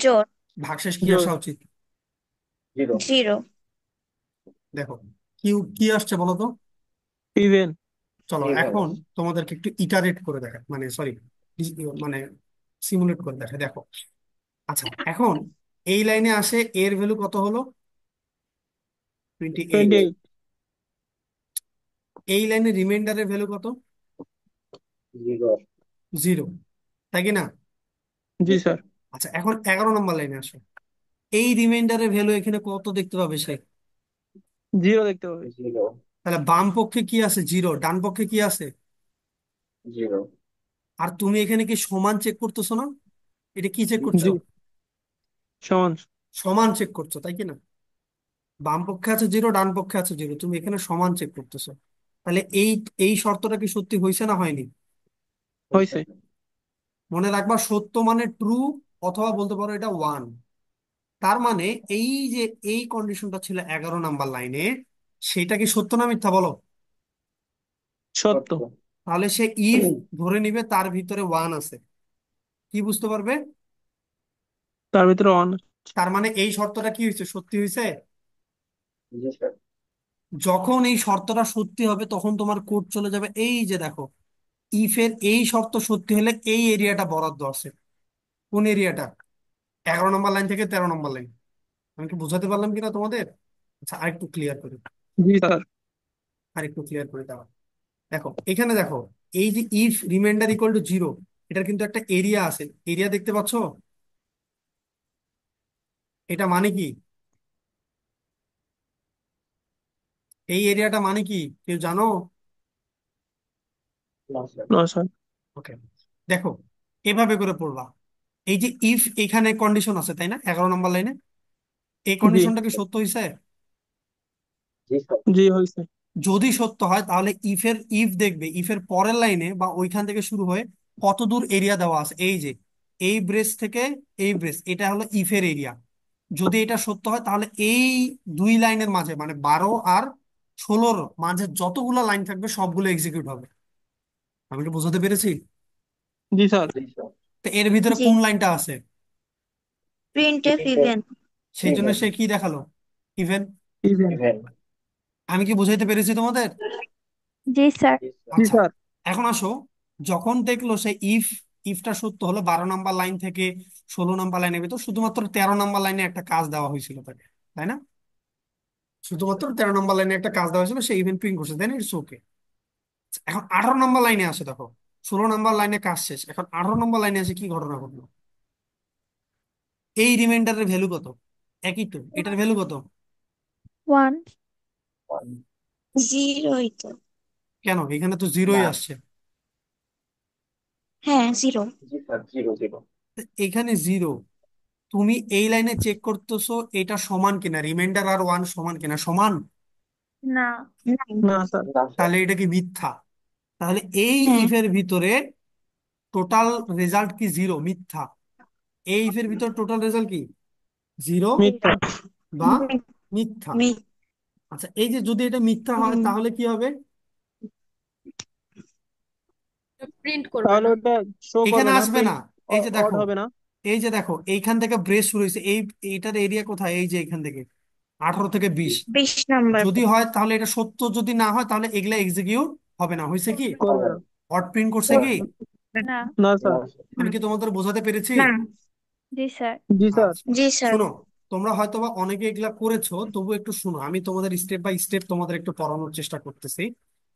জোর, ভাগশেষ কি জোর। আসা উচিত? 0। 0, দেখো কি কি আসছে বলো তো? ইভেন। চলো ইভেন। এখন তোমাদেরকে একটু ইটারেট করে দেখা, মানে সরি, মানে সিমুলেট করে দেখা, দেখো। আচ্ছা এখন এই লাইনে আসে এর ভ্যালু কত হলো? 28। 28। এই লাইনে রিমাইন্ডারের ভ্যালু কত? 0। 0, তাই কি না? জি স্যার। আচ্ছা এখন 11 নম্বর লাইনে আসো, এই রিমাইন্ডারের ভ্যালু এখানে কত দেখতে পাবে সে? 0 দেখতে পাবে। 0। তাহলে বাম পক্ষে কি আছে? 0। ডান পক্ষে কি আছে? 0। আর তুমি এখানে কি সমান চেক করতেছো না? এটা কি চেক জি, করছো? সমান। সমান চেক করছো, তাই কি না? বাম পক্ষে আছে 0, ডান পক্ষে আছে 0, তুমি এখানে সমান চেক করতেছো। তাহলে এই এই শর্তটা কি সত্যি হয়েছে না হয়নি? হয়েছে। মনে রাখবা, সত্য মানে ট্রু, অথবা বলতে পারো এটা 1। তার মানে এই যে এই কন্ডিশনটা ছিল 11 নাম্বার লাইনে, সেটা কি সত্য না মিথ্যা বলো? সত্য। সত্য। তাহলে সে ইফ ধরে নিবে তার ভিতরে 1 আছে, কি বুঝতে পারবে? তার ভিতরে অন। তার মানে এই শর্তটা কি হয়েছে? সত্যি হয়েছে। জি স্যার। যখন এই শর্তটা সত্যি হবে তখন তোমার কোড চলে যাবে, এই যে দেখো, ইফ এর এই শর্ত সত্যি হলে এই এরিয়াটা বরাদ্দ আছে। কোন এরিয়াটা? 11 নম্বর লাইন থেকে 13 নম্বর লাইন। আমি কি বোঝাতে পারলাম কিনা তোমাদের? আচ্ছা আরেকটু ক্লিয়ার করি, জি স্যার। আরেকটু ক্লিয়ার করে দাও। দেখো এখানে দেখো, এই যে ইফ রিমাইন্ডার ইকুয়াল টু 0, এটার কিন্তু একটা এরিয়া আছে। এরিয়া দেখতে পাচ্ছো? এটা মানে কি? এই এরিয়াটা মানে কি কেউ জানো? না স্যার। না স্যার। ওকে, দেখো এভাবে করে পড়বা। এই যে ইফ, এখানে কন্ডিশন আছে তাই না 11 নম্বর লাইনে? এই জি। কন্ডিশনটা কি সত্য হয়েছে? জি স্যার। জি হয়েছে। যদি সত্য হয় তাহলে ইফ দেখবে, ইফের পরের লাইনে বা ওইখান থেকে শুরু হয়ে কত দূর এরিয়া দেওয়া আছে। এই যে এই ব্রেস থেকে এই ব্রেস, এটা হলো ইফের এরিয়া। যদি এটা সত্য হয় তাহলে এই দুই লাইনের মাঝে, মানে 12 আর 16-র মাঝে যতগুলো লাইন থাকবে সবগুলো এক্সিকিউট হবে। আমি কি বোঝাতে পেরেছি? জি স্যার। জি স্যার। তো এর ভিতরে জি, কোন লাইনটা আছে? printf প্রিন্টের। even, সেই জন্য ইভেন। সে কি দেখালো? ইভেন। ইভেন। ইভেন। আমি কি বুঝাইতে পেরেছি তোমাদের? জি স্যার, জি স্যার। জি আচ্ছা স্যার। এখন আসো, যখন দেখলো সে ইফটা সত্য হলো 12 নম্বর লাইন থেকে 16 নম্বর লাইনের ভিতর শুধুমাত্র 13 নম্বর লাইনে একটা কাজ দেওয়া হয়েছিল তাকে, তাই না? শুধুমাত্র 13 নম্বর লাইনে একটা কাজ দেওয়া হয়েছিল, সে ইভেন প্রিন্ট করছে, তাই না? It's okay. এখন 18 নম্বর লাইনে আসে, দেখো 16 নম্বর লাইনে কাজ শেষ, এখন 18 নম্বর লাইনে আসে কি ঘটনা ঘটলো? এই রিমাইন্ডারের ভ্যালু কত? একই তো, এটার ভ্যালু কত? 1, ওয়ান। 0 এই তো, কেন এখানে তো না। 0ই আসছে? হ্যাঁ 0, জি স্যার, 0 0। তো এখানে 0, তুমি এই লাইনে চেক করতেছো এটা সমান কিনা, রিমাইন্ডার আর 1 সমান কিনা? সমান। না, না স্যার। না স্যার। তাহলে এটা কি মিথ্যা? তাহলে এই হ্যাঁ, ইফের ভিতরে টোটাল রেজাল্ট কি 0? মিথ্যা। এই ইফের ভিতরে টোটাল রেজাল্ট কি? 0 মিথ্যা। বা মিথ্যা। মি আচ্ছা এই যে যদি এটা মিথ্যা হয় তাহলে কি হবে? প্রিন্ট করবে তাহলে না। ওটা শো এখানে করবে না, আসবে না। প্রিন্ট এই যে অড দেখো, হবে না। এই যে দেখো এইখান থেকে ব্রেস শুরু হয়েছে, এইটার এরিয়া কোথায়? এই যে এখান থেকে 18 থেকে 20। 20 নাম্বার, যদি হয় তাহলে এটা সত্য, যদি না হয় তাহলে এগুলা এক্সিকিউট হবে না। হয়েছে কি? করবে হবে না। না। অড প্রিন্ট করছে হবে কি? না। না, না না স্যার। স্যার। আমি কি তোমাদের বোঝাতে পেরেছি? না, জি স্যার, জি স্যার। আচ্ছা জি স্যার, শোনো, তোমরা হয়তোবা অনেকে এগুলা করেছো, তবু একটু শোনো, আমি তোমাদের স্টেপ বাই স্টেপ তোমাদের একটু পড়ানোর চেষ্টা করতেছি।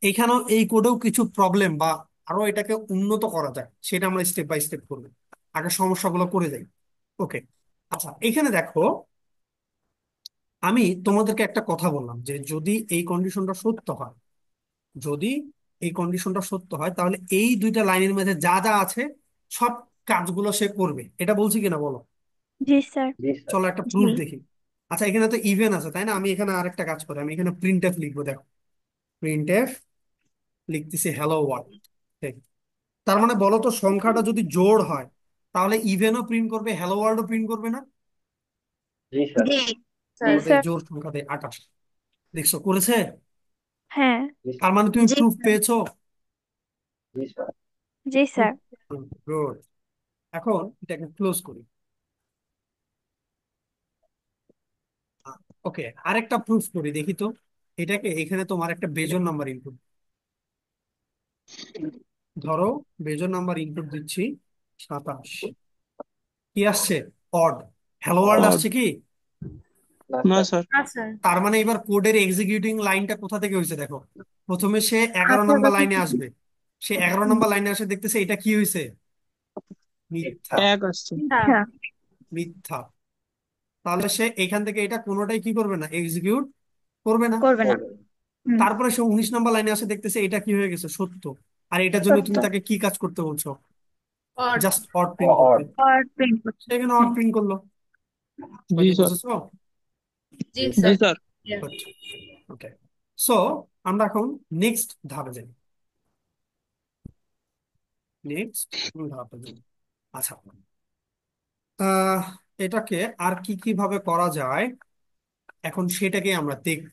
এখানেও এই কোডেও কিছু প্রবলেম বা আরো এটাকে উন্নত করা যায়, সেটা আমরা স্টেপ বাই স্টেপ করবো। আগে সমস্যাগুলো করে যাই। ওকে, আচ্ছা এখানে দেখো, আমি তোমাদেরকে একটা কথা বললাম যে যদি এই কন্ডিশনটা সত্য হয়, যদি এই কন্ডিশনটা সত্য হয়, তাহলে এই দুইটা লাইনের মধ্যে যা যা আছে সব কাজগুলো সে করবে, এটা বলছি কিনা বলো? জি স্যার। জি স্যার। চলো একটা জি। প্রুফ দেখি। আচ্ছা, এখানে তো ইভেন আছে তাই না? আমি এখানে আরেকটা কাজ করি, আমি এখানে প্রিন্ট এফ লিখবো। দেখো, প্রিন্ট এফ লিখতেছি হ্যালো ওয়ার্ল্ড। ঠিক। তার মানে বলো তো, সংখ্যাটা যদি জোড় হয় তাহলে ইভেনও প্রিন্ট করবে, হ্যালো ওয়ার্ল্ডও প্রিন্ট করবে না? জি স্যার। জি জি স্যার। আমাদের স্যার। জোড় সংখ্যা দেয় 28। দেখছো করেছে? হ্যাঁ। জি তার স্যার। মানে তুমি জি প্রুফ স্যার। পেয়েছো। জি স্যার। জি স্যার। গুড। এখন এটাকে ক্লোজ করি। ওকে, আরেকটা প্রুফ করি দেখি তো। এটাকে এখানে তোমার একটা বেজোড় নাম্বার ইনপুট, ধরো বেজোড় নাম্বার ইনপুট দিচ্ছি 27। কি আসছে? অড। Hello world odd. আসছে কি? না না স্যার। স্যার। না স্যার। তার মানে এবার কোডের এক্সিকিউটিং লাইনটা কোথা থেকে হয়েছে দেখো। প্রথমে সে 11 আঠারো নম্বর লাইনে থেকে। আসবে, সে 11 নম্বর লাইনে আসে দেখতেছে এটা কি হয়েছে, মিথ্যা। মিথ্যা। এক আসছে। আচ্ছা। মিথ্যা। তাহলে সে এখান থেকে এটা কোনোটাই কি করবে না, এক্সিকিউট করবে না। করবে না। করবে না। হুম। তারপরে সে 19 নম্বর লাইনে আসে দেখতেছে এটা কি হয়ে গেছে, সত্য। আর এটার জন্য সত্য। তুমি তাকে কি কাজ করতে বলছো? অড। জাস্ট অড প্রিন্ট করতে। অড। আর প্রিন্ট করছে। সে এখানে অড হ্যাঁ। প্রিন্ট করলো। জি বুঝতে স্যার। বুঝেছো? জি জি স্যার। স্যার। গুড। ওকে, সো আমরা এখন নেক্সট ধাপে যাই। নেক্সট ধাপে যাই। আচ্ছা, আহ এটাকে আর কি কিভাবে করা যায় এখন সেটাকে আমরা দেখব।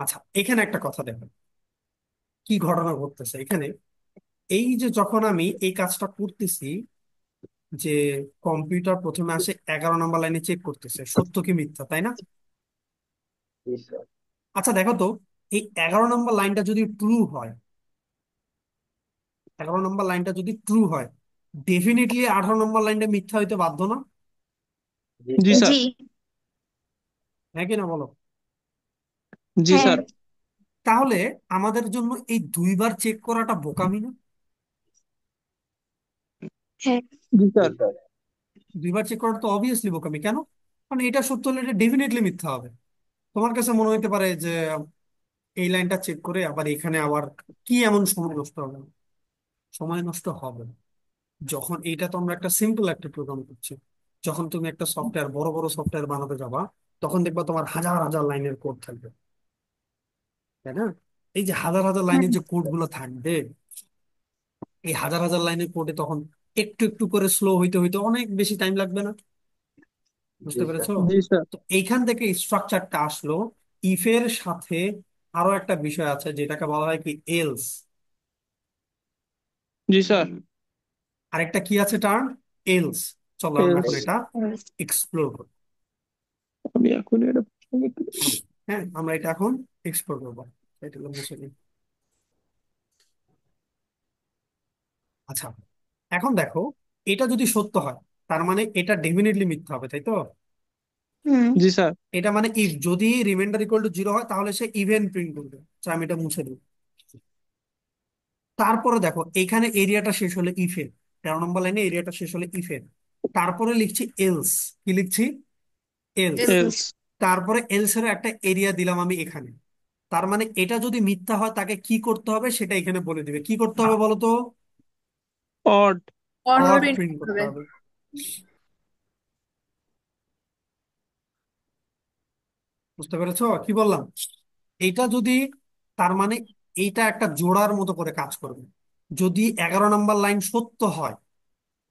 আচ্ছা, এখানে একটা কথা দেখো, কি ঘটনা ঘটতেছে এখানে। এই যে যখন আমি এই কাজটা করতেছি, যে কম্পিউটার প্রথমে আসে 11 নম্বর লাইনে চেক করতেছে সত্য কি মিথ্যা, তাই না? জি স্যার। আচ্ছা দেখো তো, এই 11 নম্বর লাইনটা যদি ট্রু হয়, 11 নম্বর লাইনটা যদি ট্রু হয়, ডেফিনেটলি 18 নম্বর লাইনটা মিথ্যা হইতে বাধ্য না? জি জি স্যার। স্যার। জি। হ্যাঁ কিনা বলো? জি হ্যাঁ। স্যার। তাহলে আমাদের জন্য এই দুইবার চেক করাটা বোকামি না? হ্যাঁ। জি জি স্যার। স্যার। দুইবার চেক করাটা তো অবভিয়াসলি বোকামি। কেন? মানে এটা সত্য হলে এটা ডেফিনেটলি মিথ্যা হবে। তোমার কাছে মনে হতে পারে যে এই লাইনটা চেক করে আবার এখানে আবার কি এমন সময় নষ্ট হবে না? সময় নষ্ট হবে না। যখন এইটা তো আমরা একটা সিম্পল একটা প্রোগ্রাম করছি, যখন তুমি একটা সফটওয়্যার, বড় বড় সফটওয়্যার বানাতে যাবা, তখন দেখবা তোমার হাজার হাজার লাইনের কোড থাকবে, তাই না? এই যে হাজার হাজার হ্যাঁ। লাইনের যে কোড গুলো থাকবে, এই হাজার হাজার লাইনের কোডে তখন একটু একটু করে স্লো হইতে হইতে অনেক বেশি টাইম লাগবে না? জি বুঝতে স্যার। পেরেছো? জি স্যার। তো এইখান থেকে স্ট্রাকচারটা আসলো। ইফের সাথে আরো একটা বিষয় আছে যেটাকে বলা হয় কি, এলস। জি স্যার। আরেকটা কি আছে টার্ম, এলস। চলো আমরা এখন এলস। এটা এক্সপ্লোর করি। আমি এখন এটা প্রশ্ন করতে পারি? হ্যাঁ, আমরা এটা এখন এক্সপ্লোর করবো। এটা হলো মুছে দিই। আচ্ছা, এখন দেখো, এটা যদি সত্য হয় তার মানে এটা ডেফিনেটলি মিথ্যা হবে, তাই তো? হুম। জি স্যার। এটা মানে ইফ যদি রিমাইন্ডার ইকুয়াল টু 0 হয় তাহলে সে ইভেন প্রিন্ট করবে। আচ্ছা, আমি এটা মুছে দিই। তারপরে দেখো, এখানে এরিয়াটা শেষ হলে ইফের, 13 নম্বর লাইনে এরিয়াটা শেষ হলে ইফের, তারপরে লিখছি এলস। কি লিখছি? এলস। এলস। এলস। তারপরে এলস এর একটা এরিয়া দিলাম আমি এখানে। তার মানে এটা যদি মিথ্যা হয় তাকে কি করতে হবে সেটা এখানে বলে দিবে। কি করতে হবে বলো তো? Odd. Odd odd print print করতে করতে হবে। হবে। বুঝতে পেরেছো কি বললাম? এইটা যদি, তার মানে এইটা একটা জোড়ার মতো করে কাজ করবে। যদি 11 নম্বর লাইন সত্য হয়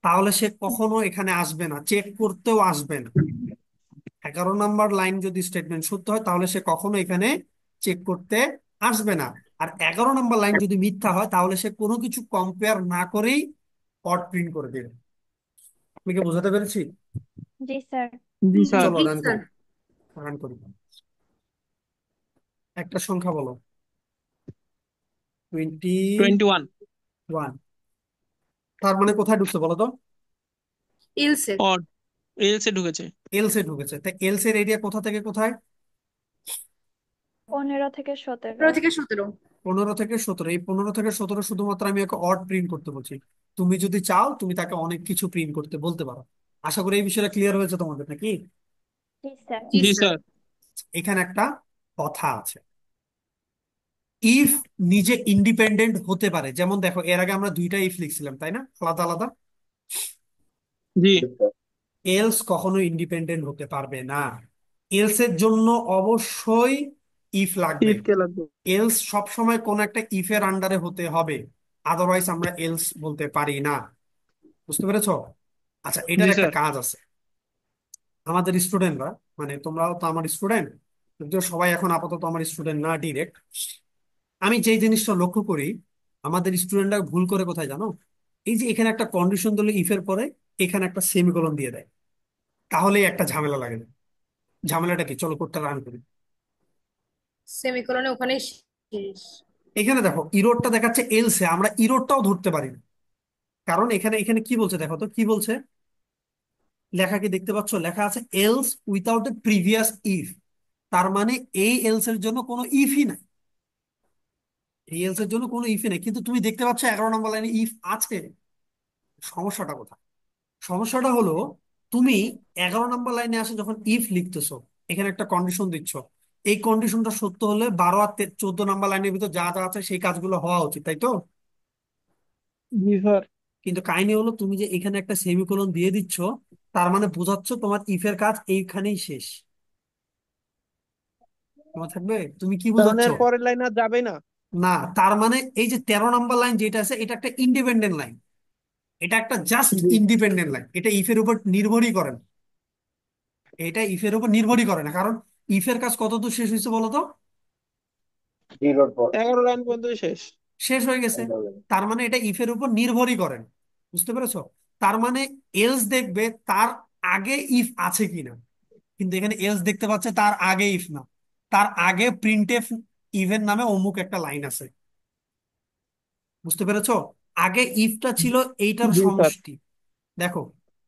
তাহলে সে কখনো এখানে আসবে না, চেক করতেও আসবে না। 11 নম্বর লাইন যদি স্টেটমেন্ট সত্য হয় তাহলে সে কখনো এখানে চেক করতে আসবে না। আর 11 নম্বর লাইন যদি মিথ্যা হয় তাহলে সে কোনো কিছু কম্পেয়ার না করেই অড প্রিন্ট করে দেবে। আমি কি বোঝাতে পেরেছি? জি স্যার। জি স্যার। চলো জি রান স্যার। করি। রান করি। একটা সংখ্যা বলো। 21। 21। তার মানে কোথায় ঢুকছে বলো তো? এলসে। অড। এলসে ঢুকেছে। এলসে ঢুকেছে। তাই এলস এর এরিয়া কোথা থেকে কোথায়? 15 থেকে 17। 15 থেকে 17। 15 থেকে 17। এই 15 থেকে 17 শুধুমাত্র আমি ওকে অড প্রিন্ট করতে বলছি। তুমি যদি চাও তুমি তাকে অনেক কিছু প্রিন্ট করতে বলতে পারো। আশা করি এই বিষয়টা ক্লিয়ার হয়েছে তোমাদের নাকি? জি স্যার। জি জি স্যার। স্যার। এখানে একটা কথা আছে, ইফ নিজে ইন্ডিপেন্ডেন্ট হতে পারে, যেমন দেখো এর আগে আমরা দুইটা ইফ লিখছিলাম তাই না, আলাদা আলাদা। জি। জি স্যার। এলস কখনো ইন্ডিপেন্ডেন্ট হতে পারবে না। এলস এর জন্য অবশ্যই ইফ লাগবে। ইফ কে লাগবে। এলস সবসময় কোন একটা ইফের আন্ডারে হতে হবে, আদারওয়াইজ আমরা এলস বলতে পারি না। বুঝতে পেরেছো? আচ্ছা, জি এটার একটা স্যার। কাজ আছে। আমাদের স্টুডেন্টরা, মানে তোমরাও তো আমার স্টুডেন্ট, যদিও সবাই এখন আপাতত আমার স্টুডেন্ট না ডিরেক্ট, আমি যেই জিনিসটা লক্ষ্য করি, আমাদের স্টুডেন্টরা ভুল করে কোথায় জানো, এই যে এখানে একটা কন্ডিশন দিলে ইফের পরে এখানে একটা সেমিকোলন দিয়ে দেয়, তাহলেই একটা ঝামেলা লাগে যায়। ঝামেলাটা কি, চলো কোডটা রান করি। সেমিকোলনে ওখানেই শেষ। এখানে দেখো ইরোডটা দেখাচ্ছে এলসে, আমরা ইরোডটাও ধরতে পারি না, কারণ এখানে এখানে কি বলছে দেখো তো, কি বলছে, লেখা কি দেখতে পাচ্ছ, লেখা আছে else without A previous if. তার মানে এই এলস এর জন্য কোনো ইফই নাই, এই এলস এর জন্য কোনো ইফই নাই, কিন্তু তুমি দেখতে পাচ্ছ 11 নম্বর লাইনে ইফ আছে। সমস্যাটা কোথায়? সমস্যাটা হলো, তুমি 11 নম্বর লাইনে আসে যখন ইফ লিখতেছো, এখানে একটা কন্ডিশন দিচ্ছ, এই কন্ডিশনটা সত্য হলে 12 আর 14 নম্বর লাইনের ভিতর যা যা আছে সেই কাজগুলো হওয়া উচিত, তাই তো? জি স্যার। কিন্তু কাহিনী হলো, তুমি যে এখানে একটা সেমিকোলন দিয়ে দিচ্ছ, তার মানে বোঝাচ্ছ তোমার ইফের কাজ এইখানেই শেষ। তোমার থাকবে, তুমি কি তার মানে বোঝাচ্ছ? এর পরের লাইন আর যাবে না। না, তার মানে এই যে 13 নম্বর লাইন যেটা আছে, এটা একটা ইন্ডিপেন্ডেন্ট লাইন, এটা একটা জাস্ট জি। ইন্ডিপেন্ডেন্ট লাইন, এটা ইফের উপর নির্ভরই করে না। এটা ইফের উপর নির্ভরই করে না, কারণ ইফের কাজ কতদূর শেষ হয়েছে বলো তো? জিরোর পর। 11 লাইন পর্যন্ত শেষ। শেষ হয়ে গেছে। একদম। তার মানে এটা ইফের উপর নির্ভরই করে না। বুঝতে পেরেছো? তার মানে এলস দেখবে তার আগে ইফ আছে কিনা, কিন্তু এখানে এলস দেখতে পাচ্ছে তার আগে ইফ না, তার আগে প্রিন্টএফ ইভেন নামে অমুক একটা লাইন আছে। বুঝতে পেরেছো? আগে ইফটা ছিল এইটার জি স্যার। সমষ্টি। দেখো,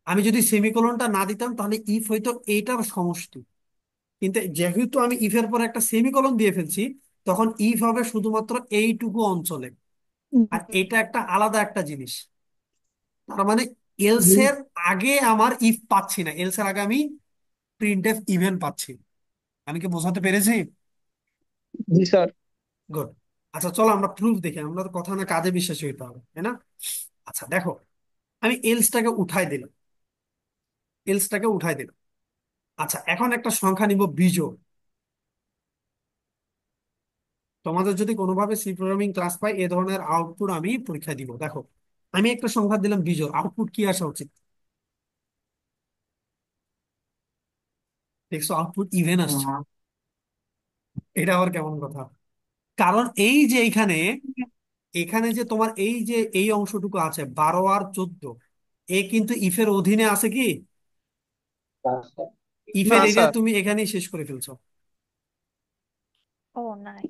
আমি যদি সেমিকোলনটা না দিতাম তাহলে ইফ হয়তো এইটার সমষ্টি, কিন্তু যেহেতু আমি ইফের পর একটা সেমিকোলন দিয়ে ফেলছি, তখন ইফ হবে শুধুমাত্র এইটুকু অঞ্চলে, আর এটা একটা আলাদা একটা জিনিস। তার মানে এলস জি। এর আগে আমার ইফ পাচ্ছি না, এলস এর আগে আমি প্রিন্টএফ ইভেন পাচ্ছি। আমি কি বোঝাতে পেরেছি? জি স্যার। গুড। আচ্ছা চলো আমরা প্রুফ দেখি, আমরা তো কথা না কাজে বিশ্বাসী হইতে হবে, তাই না? আচ্ছা দেখো, আমি এলসটাকে উঠাই দিলাম, এলসটাকে উঠাই দিলাম। আচ্ছা, এখন একটা সংখ্যা নিব বিজোড়। তোমাদের যদি কোনোভাবে সি প্রোগ্রামিং ক্লাস পাই, এ ধরনের আউটপুট আমি পরীক্ষায় দিব। দেখো, আমি একটা সংখ্যা দিলাম বিজোড়, আউটপুট কি আসা উচিত? দেখছো, আউটপুট ইভেন আসছে। এটা আবার কেমন কথা? কারণ এই যে এখানে, এখানে যে তোমার এই যে এই অংশটুকু আছে 12 আর 14, এ কিন্তু ইফের অধীনে আছে কি? আচ্ছা। না ইফের এরিয়া স্যার। তুমি এখানেই শেষ করে ফেলছো, ও নাই।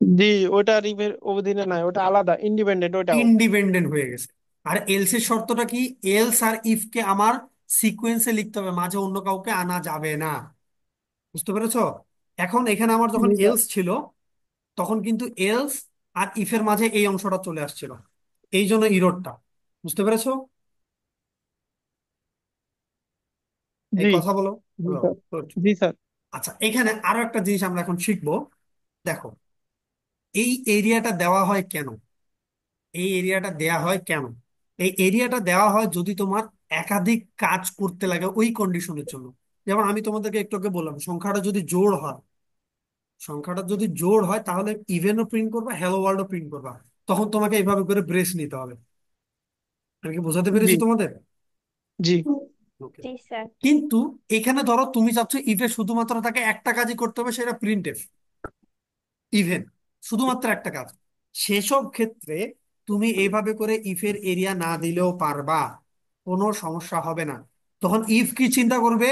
জি। ওটা রিভের অধীনে নাই, ওটা আলাদা ইন্ডিপেন্ডেন্ট ওটাও। ইন্ডিপেন্ডেন্ট হয়ে গেছে। আর এলস এর শর্তটা কি, এলস আর ইফ কে আমার সিকোয়েন্সে লিখতে হবে, মাঝে অন্য কাউকে আনা যাবে না। বুঝতে পেরেছো? এখন এখানে আমার যখন জি স্যার। এলস ছিল, তখন কিন্তু এলস আর ইফের মাঝে এই অংশটা চলে আসছিল, এই জন্য ইরোডটা। বুঝতে পেরেছো? এই জি। কথা বলো। জি বলো। স্যার। Good. জি স্যার। আচ্ছা, এখানে আরো একটা জিনিস আমরা এখন শিখবো। দেখো, এই এরিয়াটা দেওয়া হয় কেন, এই এরিয়াটা দেয়া হয় কেন? এই এরিয়াটা দেওয়া হয় যদি তোমার একাধিক কাজ করতে লাগে ওই কন্ডিশনের জন্য। যেমন আমি তোমাদেরকে একটু আগে বললাম, সংখ্যাটা যদি জোড় হয়, সংখ্যাটা যদি জোড় হয় তাহলে ইভেনও প্রিন্ট করবা, হ্যালো ওয়ার্ল্ডও প্রিন্ট করবা, তখন তোমাকে এইভাবে করে ব্রেস নিতে হবে। আমি কি বোঝাতে জি। পেরেছি তোমাদের? জি। ওকে। জি স্যার। কিন্তু এখানে ধরো তুমি চাচ্ছ ইভে শুধুমাত্র তাকে একটা কাজই করতে হবে, সেটা প্রিন্ট এফ ইভেন, শুধুমাত্র একটা কাজ। সেসব ক্ষেত্রে তুমি এইভাবে করে ইফের এরিয়া না দিলেও পারবা, কোনো সমস্যা হবে না। তখন ইফ কি চিন্তা করবে,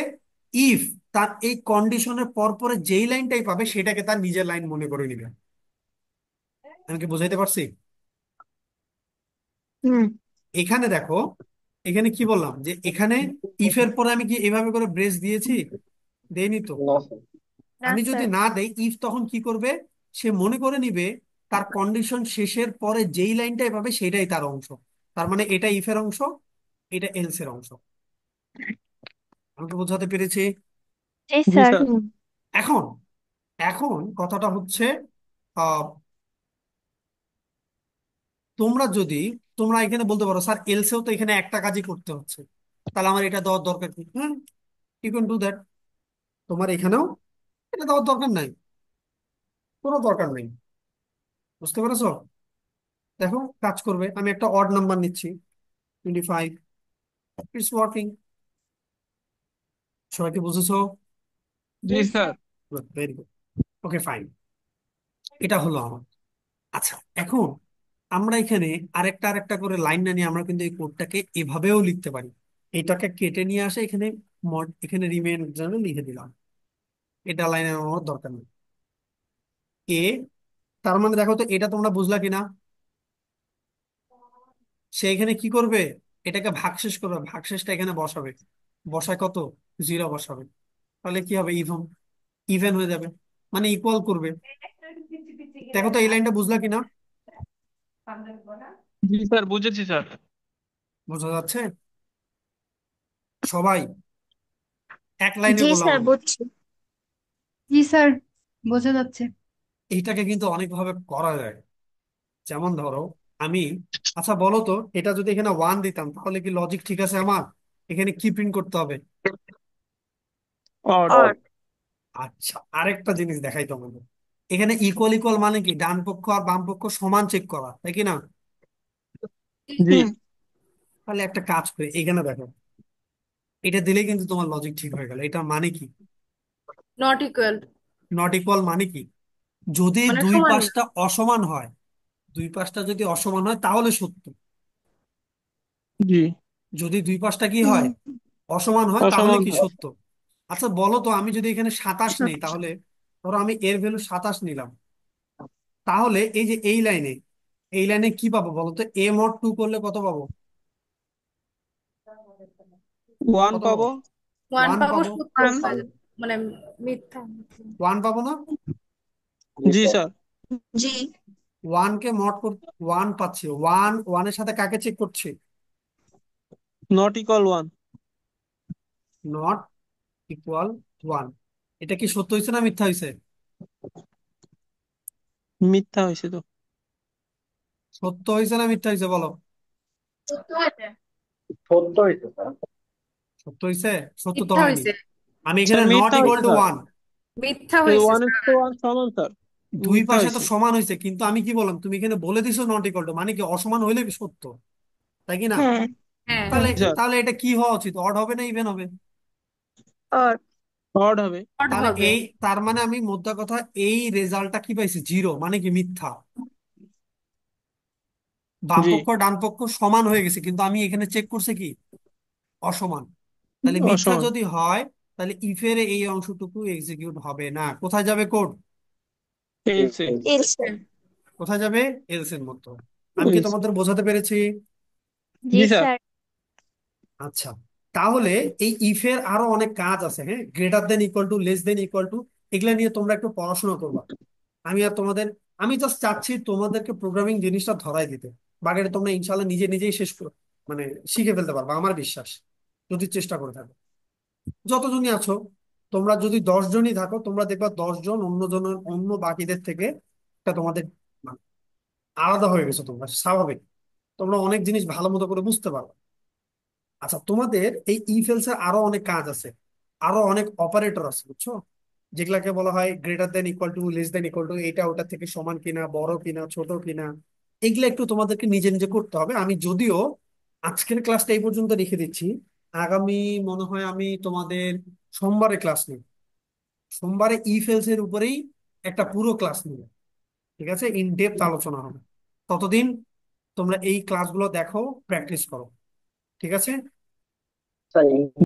ইফ তার এই কন্ডিশনের পর পরে যেই লাইনটাই পাবে সেটাকে তার নিজের লাইন মনে করে নিবে। আমি কি বোঝাইতে পারছি? হুম। এখানে দেখো, এখানে কি বললাম যে এখানে ইফের পরে আমি কি এভাবে করে ব্রেস দিয়েছি? দেইনি তো। না স্যার। না আমি যদি স্যার। না দেই, ইফ তখন কি করবে, সে মনে করে নিবে তার কন্ডিশন শেষের পরে যেই লাইনটাই পাবে সেটাই তার অংশ। তার মানে এটা ইফের অংশ, এটা এলস এর অংশ। আমাকে বোঝাতে পেরেছি? জি জি স্যার। স্যার। এখন এখন কথাটা হচ্ছে, আহ তোমরা যদি, তোমরা এখানে বলতে পারো স্যার এলসেও তো এখানে একটা কাজই করতে হচ্ছে, তাহলে আমার এটা দেওয়ার দরকার কি? হ্যাঁ, ইউ ক্যান ডু দ্যাট। তোমার এখানেও এটা দেওয়ার দরকার নাই, কোনো দরকার নেই। বুঝতে পেরেছো? দেখো কাজ করবে। আমি একটা অড নাম্বার নিচ্ছি, 25। It's working. সবাইকে বুঝেছো? জি জি sir. Sir. Very good. Okay fine, এটা হলো আমার। আচ্ছা, এখন আমরা এখানে আরেকটা আরেকটা করে লাইন না নিয়ে আমরা কিন্তু এই কোডটাকে এভাবেও লিখতে পারি। এটাকে কেটে নিয়ে আসে এখানে, মড এখানে রিমেইন জন্য লিখে দিলাম। এটা লাইনে আমার দরকার নেই। এ, তার মানে দেখো তো এটা তোমরা বুঝলা কিনা? সে এখানে কি করবে? এটাকে ভাগশেষ করবে, ভাগশেষটা এখানে বসাবে। বসায় কত? 0 বসাবে। তাহলে কি হবে? ইভেন, ইভেন হয়ে যাবে, মানে ইকুয়াল করবে। দেখো তো এই লাইনটা বুঝলা কিনা? জি স্যার, বুঝেছি স্যার। বোঝা যাচ্ছে সবাই? এক লাইনে জি বললাম স্যার, আমি। বুঝছি। জি স্যার, বোঝা যাচ্ছে। এইটাকে কিন্তু অনেকভাবে করা যায়। যেমন ধরো আমি, আচ্ছা বলো তো, এটা যদি এখানে 1 দিতাম তাহলে কি লজিক ঠিক আছে আমার? এখানে কি প্রিন্ট করতে হবে? অড। অর। আচ্ছা, আরেকটা জিনিস দেখাই তোমাদের। এখানে ইকুয়াল ইকুয়াল মানে কি? ডান পক্ষ আর বাম পক্ষ সমান চেক করা, তাই কি না? জি। হুম। তাহলে একটা কাজ করে এখানে দেখো, এটা দিলে কিন্তু তোমার লজিক ঠিক হয়ে গেল। এটা মানে কি? নট ইকুয়াল, নট ইকুয়াল মানে কি? যদি মানে দুই সমান না। পাশটা অসমান হয়, দুই পাশটা যদি অসমান হয় তাহলে সত্য। জি। যদি দুই পাশটা কি হুম। হয়? অসমান হয় তাহলে অসমান কি হয়। সত্য? আচ্ছা বলো তো, আমি যদি এখানে 27 নেই সত্য। তাহলে, ধরো আমি এর ভ্যালু 27 নিলাম, তাহলে এই যে এই লাইনে, এই লাইনে কি পাবো বলো তো? এ মড 2 করলে কত পাবো? ওয়ান কত পাবো? পাবো। ওয়ান 1 পাবো, পাবো। সূত্র ওয়ান। হয়ে যাবে, মানে মিথ্যা। 1 পাবো না? জি জি স্যার। স্যার। জি। 1 কে মড কর, 1 পাচ্ছি। 1 এর সাথে কাকে চেক করছি? Not equal one. Not equal 1। এটা কি সত্য হয়েছে না মিথ্যা হয়েছে? মিথ্যা হয়েছে তো। সত্য হয়েছে না মিথ্যা হয়েছে বলো? সত্য হয়েছে। সত্য হয়েছে স্যার। সত্য হয়েছে? সত্য তো মিথ্যা হয়নি। হয়েছে, আমি স্যার এখানে নট মিথ্যা ইকুয়াল হয়েছে টু স্যার। 1, মিথ্যা হয়েছে one is sir. Two one সমান স্যার। দুই মিথ্যা পাশে তো হয়েছে। সমান হয়েছে, কিন্তু আমি কি বললাম? তুমি এখানে বলে দিছো নট ইকুয়াল টু, মানে কি অসমান হইলে কি সত্য, তাই কি না? হ্যাঁ। হ্যাঁ, তাহলে, জি স্যার। তাহলে এটা কি হওয়া উচিত? অড হবে না ইভেন হবে? অর। অড হবে। নট তাহলে হবে। এই, তার মানে আমি মোদ্দা কথা এই রেজাল্টটা কি পাইছি? 0, মানে কি মিথ্যা। বাম জি। পক্ষ ডান পক্ষ সমান হয়ে গেছে, কিন্তু আমি এখানে চেক করছি কি? অসমান। তাহলে মিথ্যা অসমান। যদি হয়, তাহলে ইফের এই অংশটুকু এক্সিকিউট হবে না। কোথায় যাবে কোড? এলসে। এলসে। কোথায় যাবে? এলস এর মতো। আমি কি এলসে। তোমাদের বোঝাতে পেরেছি? জি জি স্যার। স্যার। আচ্ছা, তাহলে এই ইফের আরো অনেক কাজ আছে। হ্যাঁ, greater than equal to, less than equal to, এগুলা নিয়ে তোমরা একটু পড়াশোনা করবা। আমি আর তোমাদের, আমি জাস্ট চাচ্ছি তোমাদেরকে প্রোগ্রামিং জিনিসটা ধরাই দিতে। বাকিটা তোমরা ইনশাল্লাহ নিজে নিজেই শেষ করো, মানে শিখে ফেলতে পারবা আমার বিশ্বাস, যদি চেষ্টা করে থাকো। যতজনই আছো, তোমরা যদি 10 জনই থাকো, তোমরা দেখবা 10 জন অন্যজনের, অন্য বাকিদের থেকে একটা তোমাদের মানে আলাদা হয়ে গেছো তোমরা, স্বাভাবিক। তোমরা অনেক জিনিস ভালো মতো করে বুঝতে পারো। আচ্ছা, তোমাদের এই ইফেলস এর আরো অনেক কাজ আছে, আরো অনেক অপারেটর আছে, বুঝছো? যেগুলাকে বলা হয় greater than equal to, less than equal to, এটা ওটা থেকে সমান কিনা, বড় কিনা, ছোট কিনা, এগুলা একটু তোমাদেরকে নিজে নিজে করতে হবে। আমি যদিও আজকের ক্লাসটা এই পর্যন্ত রেখে দিচ্ছি, আগামী মনে হয় আমি তোমাদের সোমবারে ক্লাস নেব। সোমবারে ইফেলস এর উপরেই একটা পুরো ক্লাস নেব, ঠিক আছে? ইন ডেপথ আলোচনা হবে। ততদিন তোমরা এই ক্লাসগুলো দেখো, প্র্যাকটিস করো, ঠিক আছে? স্যার